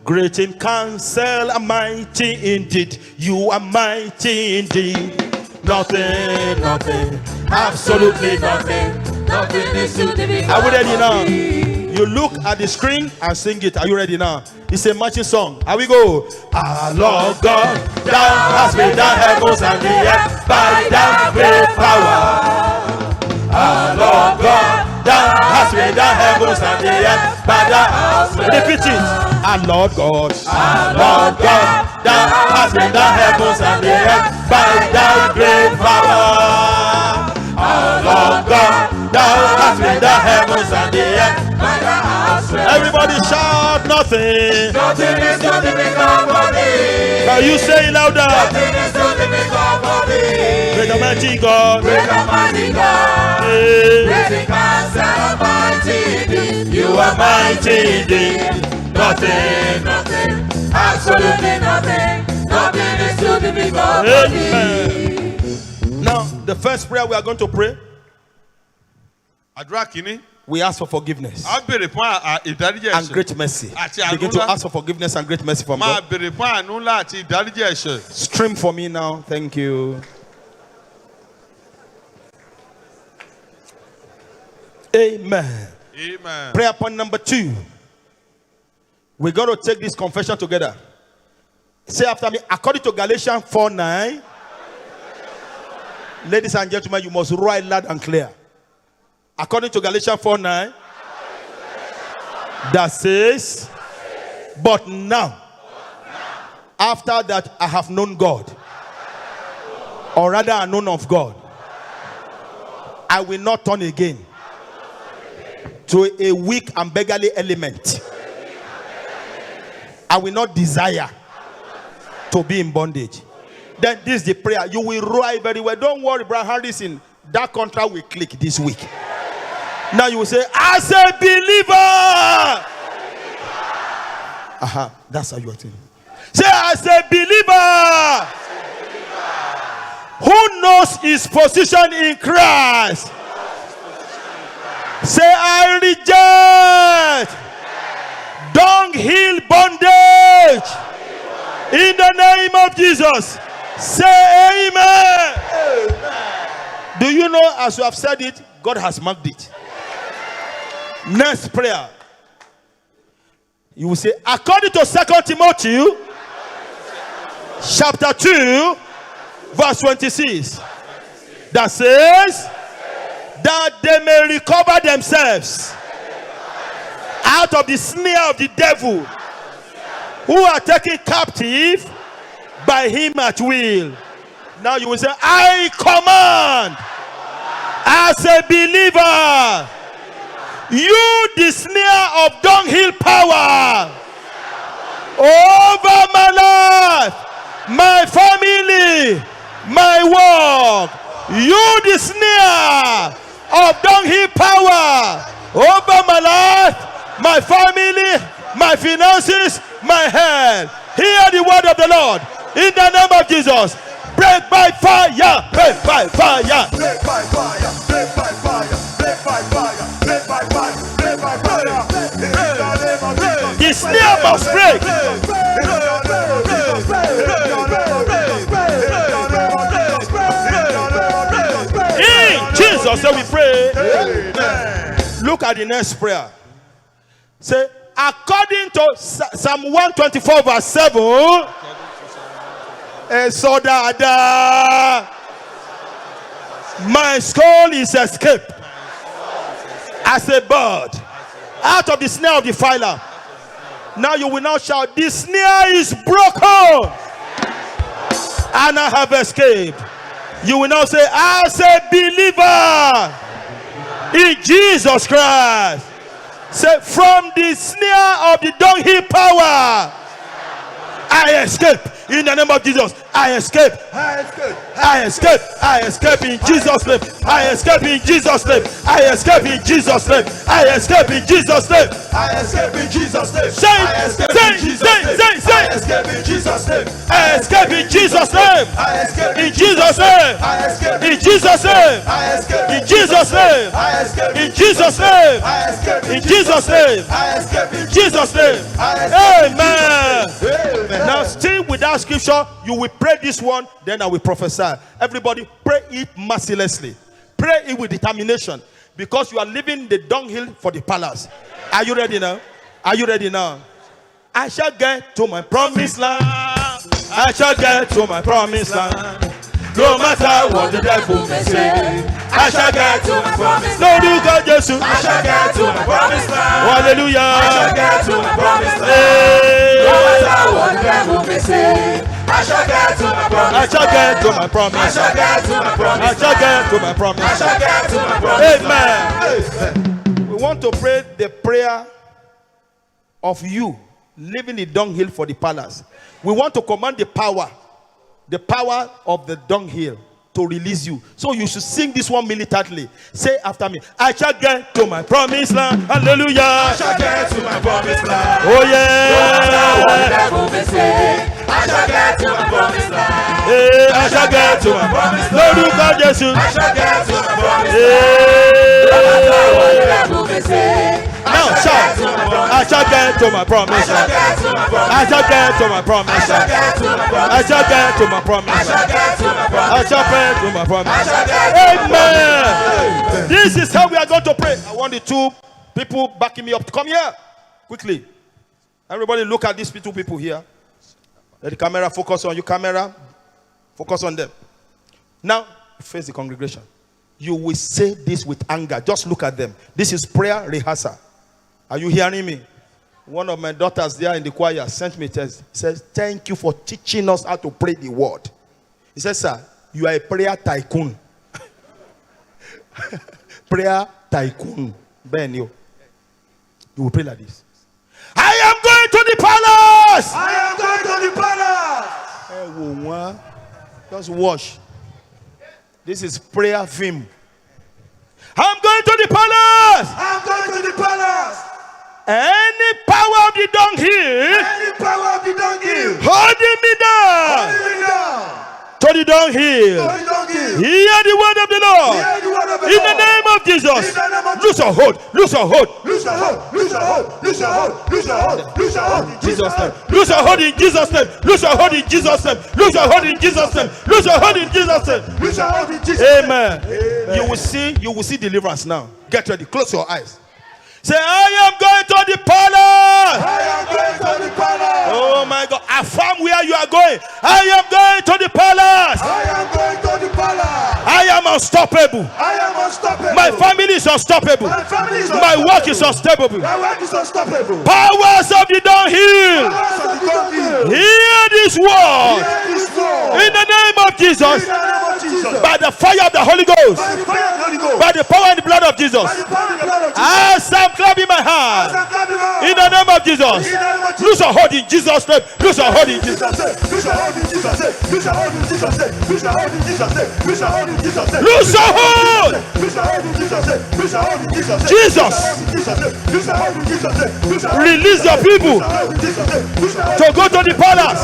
Great in counsel and mighty indeed. You are mighty indeed. Nothing, nothing, absolutely nothing. Nothing is too difficult. Are we ready now? You look at the screen and sing it. Are you ready now? It's a marching song. Here we go. Our Lord God, thou hast made the heavens and the earth by thy great power. Our Lord God, thou hast made the heavens and the earth by thy. Repeat it. Our Lord God, thou hast made the heavens and the earth by thy great power. Our Lord God, thou hast made the heavens and the earth by thy outstretched. Everybody shout nothing. Nothing is too difficult for thee. Can you say it louder? Nothing is too difficult for thee. Great Almighty God. Great Almighty God. Great in counsel and mighty indeed. You are mighty indeed. Nothing, absolutely nothing. Nothing is too difficult for thee. Now, the first prayer we are going to pray, Àdúrà kìíní. we ask for forgiveness A béèrè fún ìdáríjì and ẹ̀ṣẹ̀. great mercy. Àti àánú Begin to ńlá. ask for forgiveness and great mercy from Máa God. béèrè fún àánú ńlá àti ìdáríjì ẹ̀ṣẹ̀. Stream for me now. Thank you. Amen. Amen. Prayer point number 2. We're going to take this confession together. Say after me, according to Galatians 4:9. Ladies and gentlemen, you must write loud and clear. According to Galatians 4:9, that says, but now, after that I have known God, or rather I known of God, I will not turn again to a weak and beggarly element. I will not desire to be in bondage. Then this is the prayer. You will write very well. Don't worry, Brother Harrison. That contract will click this week. Now you will say, as a believer. That's how you are saying. Say, as a believer who knows his position in Christ. Say, I reject dunghill bondage in the name of Jesus. Say amen. Amen. Do you know, as you have said it, God has marked it. Next prayer. You will say, according to 2 Timothy chapter 2 verse 26, that says that they may recover themselves out of the snare of the devil, who are taken captive by him at will. Now you will say, I command as a believer, you the snare of dunghill power over my life, my family, my work. You the snare of dunghill power over my life, my family, my finances, my health. Hear the word of the Lord in the name of Jesus. Break by fire, break by fire, break by fire, break by fire, break by fire, break by fire, break by fire. The snare must break. In Jesus' name we pray. Amen. Look at the next prayer. Say, according to Psalm 124 verse 7, my soul is escaped as a bird out of the snare of the fowler. Now you will now shout, the snare is broken and I have escaped. You will now say, as a believer in Jesus Christ, say, from the snare of the dunghill power, I escape in the name of Jesus. I escape. I escape. I escape. I escape in Jesus' name. I escape in Jesus' name. I escape in Jesus' name. I escape in Jesus' name. I escape in Jesus' name. Say, I escape in Jesus' name. I escape in Jesus' name. I escape in Jesus' name. I escape in Jesus' name. I escape in Jesus' name. I escape in Jesus' name. I escape in Jesus' name. I escape in Jesus' name. Amen. Now, still with that scripture, you will pray this one, then I will prophesy. Everybody, pray it mercilessly. Pray it with determination. because you are leaving the dunghill for the palace. Are you ready now? Are you ready now? I shall get to my promised land. I shall get to my promised land. No matter what the devil may say, I shall get to my promised land. No, do God, Jesus. I shall get to my promised land. Hallelujah. I shall get to my promised land. No matter what the devil may say, I shall get to my promise. I shall get to my promise. I shall get to my promise. I shall get to my promise. I shall get to my promise. Amen. We want to pray the prayer of you leaving the dunghill for the palace. We want to command the power of the dunghill to release you. So you should sing this one militantly. Say after me. I shall get to my promised land. Hallelujah. I shall get to my promised land. Oh yeah. I shall get to my promised land. Hey, I shall get to my promised land. Lord God, Jesus. I shall get to my promised land. Now shout. I shall get to my promise. I shall get to my promise. I shall get to my promise. I shall get to my promise. I shall get to my promise. I shall get to my promise. Amen. This is how we are going to pray. I want the two people backing me up to come here quickly. Everybody look at these two people here. Let the camera focus on you. Camera, focus on them. Now face the congregation. You will say this with anger. Just look at them. This is prayer rehearsal. Are you hearing me? One of my daughters there in the choir sent me a text. He says, thank you for teaching us how to pray the word. He says, sir, you are a prayer tycoon. Prayer tycoon. Ben, you will pray like this. I am going to the palace. I am going to the palace. Just wash. This is prayer film. I'm going to the palace. I'm going to the palace. Any power of the dunghill, holding me down. To the dunghill. Hear the word of the Lord. In the name of Jesus. Loose your hold. Loose your hold. Loose your hold. Loose your hold. Loose your hold. Loose your hold. Loose your hold in Jesus' name. Loose your hold in Jesus' name. Loose your hold in Jesus' name. Loose your hold in Jesus' name. Loose your hold in Jesus' name. Loose your hold in Jesus' name. Amen. You will see deliverance now. Get ready. Close your eyes. Say, I am going to the palace. I am going to the palace. Oh my God. Affirm where you are going. I am going to the palace. I am going to the palace. I am unstoppable. I am unstoppable. My family is unstoppable. My family is My unstoppable. work is unstoppable. My work is unstoppable. Powers of the dunghill, Powers of the dunghill, hear this word. hear this word. In the name of Jesus. In the name of Jesus. By the fire of the Holy Ghost. By the fire of the Holy Ghost. By the power and the blood of Jesus. By the power and the blood of Jesus. As I'm clapping my hand. In the name of Jesus. Loose your hold in Jesus' name. Loose your hold in Jesus' name. Loose your hold in Jesus' name. Loose your hold in Jesus' name. Loose your hold in Jesus' name. Loose your hold in Jesus' name. Loose your hold. Loose your hold in Jesus' name. Loose your hold in Jesus' name. Jesus. Loose your hold in Jesus' name. Loose your hold in Jesus' name. Release your people to go to the palace.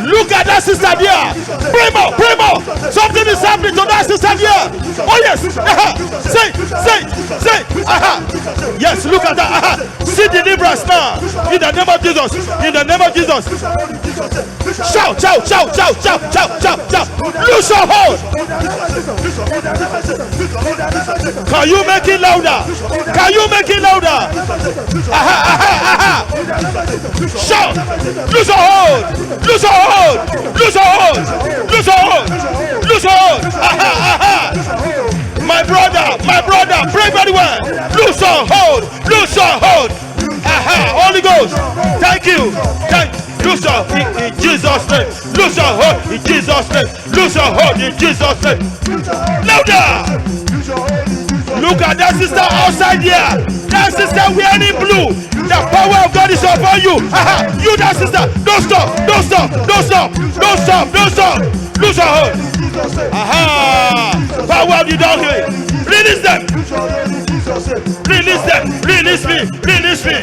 Look at that sister there. Pray more, pray more. Something is happening to that sister there. Oh yes. Say. Yes, look at that. See deliverance now. In the name of Jesus. In the name of Jesus. Shout. Loose your hold. Can you make it louder? Can you make it louder? Shout. Loose your hold. Loose your hold. Loose your hold. Loose your hold. Loose your hold. My brother, pray very well. Loose your hold. Loose your hold. Holy Ghost. Thank you. Loose your hold in Jesus' name. Loose your hold in Jesus' name. Loose your hold in Jesus' name. Louder. Look at that sister outside here. That sister wearing blue. The power of God is upon you. You, that sister. Don't stop. Loose your hold. Power of the dunghill. Release them. Release them. Release me.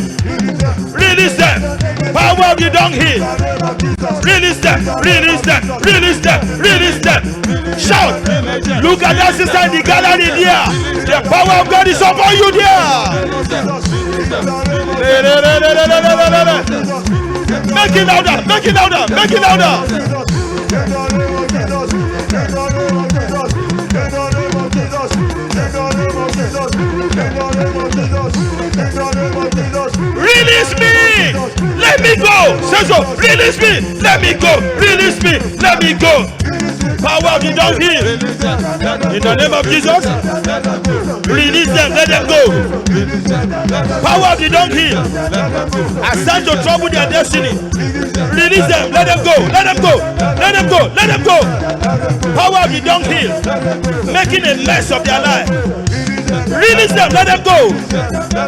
Release them. Power of the dunghill. Release them. Shout. Look at that sister in the gallery there. The power of God is upon you there. Make it louder. Release me. Let me go. Say so. Release me. Let me go. Release me. Let me go. Power of the donkey. In the name of Jesus. Release them. Let them go. Power of the donkey. Assign to trouble their destiny. Release them. Let them go. Let them go. Let them go. Let them go. Power of the donkey. Making a mess of their life. Release them, let them go.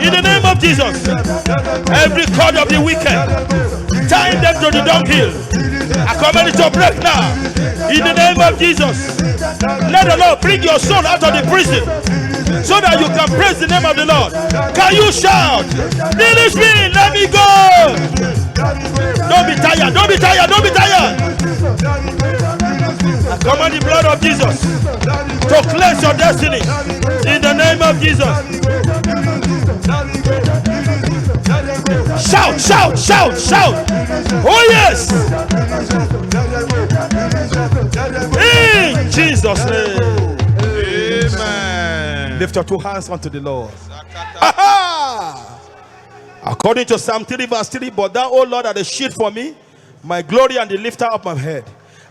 In the name of Jesus. Every cord of the wicked, tying them to the dunghill, I command it to break now. In the name of Jesus. Let the Lord bring your soul out of the prison so that you can praise the name of the Lord. Can you shout? Release me, let me go. Don't be tired, don't be tired, don't be tired. I command the blood of Jesus to cleanse your destiny. In the name of Jesus. Shout, shout, shout, shout. Oh yes. In Jesus' name. Amen. Lift your two hands unto the Lord. According to Psalm 3 verse 3, but thou, O Lord, are the shield for me, my glory and the lifter of my head.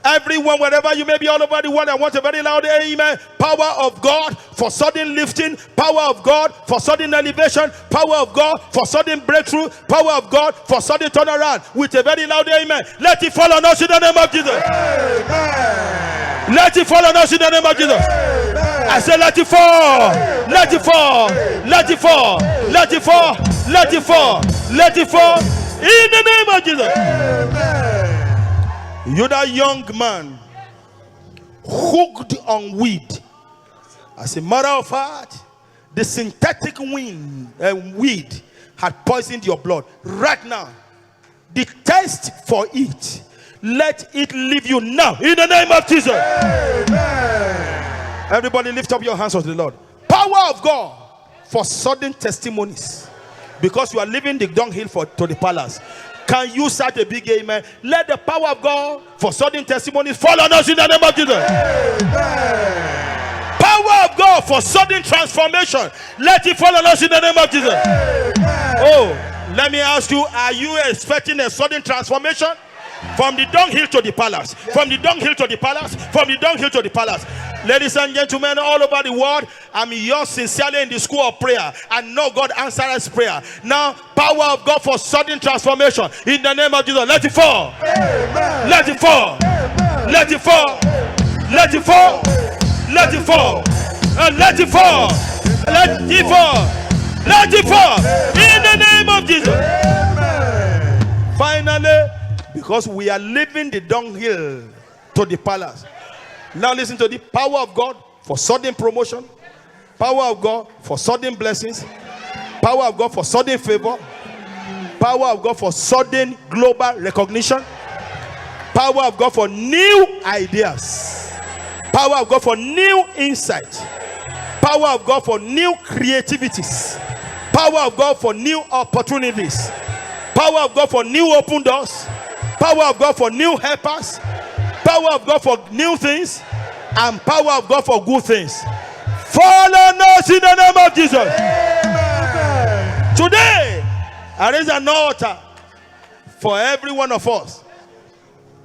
Everyone, wherever you may be all over the world, I want a very loud amen. Power of God for sudden lifting. Power of God for sudden elevation. Power of God for sudden breakthrough. Power of God for sudden turnaround. With a very loud amen. Let it fall on us in the name of Jesus. Amen. Let it fall on us in the name of Jesus. Amen. I say let it fall. Let it fall. Let it fall. Let it fall. Let it fall. Let it fall. In the name of Jesus. Amen. You're that young man hooked on weed. As a matter of fact, the synthetic weed had poisoned your blood. Right now, the taste for it, let it leave you now. In the name of Jesus. Amen. Everybody lift up your hands unto the Lord. Power of God for sudden testimonies. Because you are leaving the dunghill to the palace. Can you start a big amen? Let the power of God for sudden testimonies fall on us in the name of Jesus. Amen. Power of God for sudden transformation. Let it fall on us in the name of Jesus. Amen. Oh, let me ask you, are you expecting a sudden transformation? From the dunghill to the palace. From the dunghill to the palace. From the dunghill to the palace. Ladies and gentlemen, all over the world, I'm yours sincerely in the school of prayer. And know God answers prayer. Now, power of God for sudden transformation. In the name of Jesus, let it fall. Amen. Let it fall. Amen. Let it fall. Let it fall. Let it fall. And let it fall. Let it fall. Let it fall. In the name of Jesus. Amen. Finally, because we are leaving the dunghill to the palace. Now listen to the power of God for sudden promotion. Power of God for sudden blessings. Power of God for sudden favor. Power of God for sudden global recognition. Power of God for new ideas. Power of God for new insight. Power of God for new creativities. Power of God for new opportunities. Power of God for new open doors. Power of God for new helpers. Power of God for new things. And power of God for good things. Fall on us in the name of Jesus. Amen. Today, I raise an altar for every one of us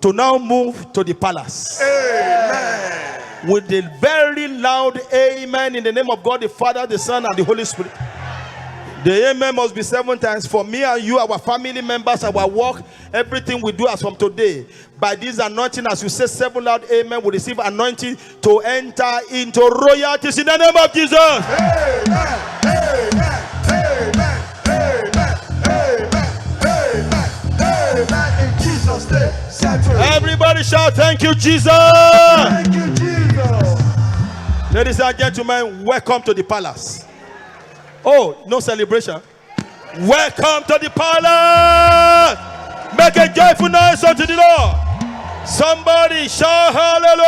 to now move to the palace. Amen. With a very loud amen in the name of God the Father, the Son, and the Holy Spirit. The amen must be 7 times for me and you, our family members, our work, everything we do as from today. By this anointing, as you say 7 loud amen, we receive anointing to enter into royalties in the name of Jesus. Amen, amen, amen, amen, amen, amen, in Jesus' name. Everybody shout, thank you, Jesus. Thank you, Jesus. Ladies and gentlemen, welcome to the palace. Oh, no celebration. Welcome to the palace. Make a joyful noise unto the Lord. Somebody shout hallelujah.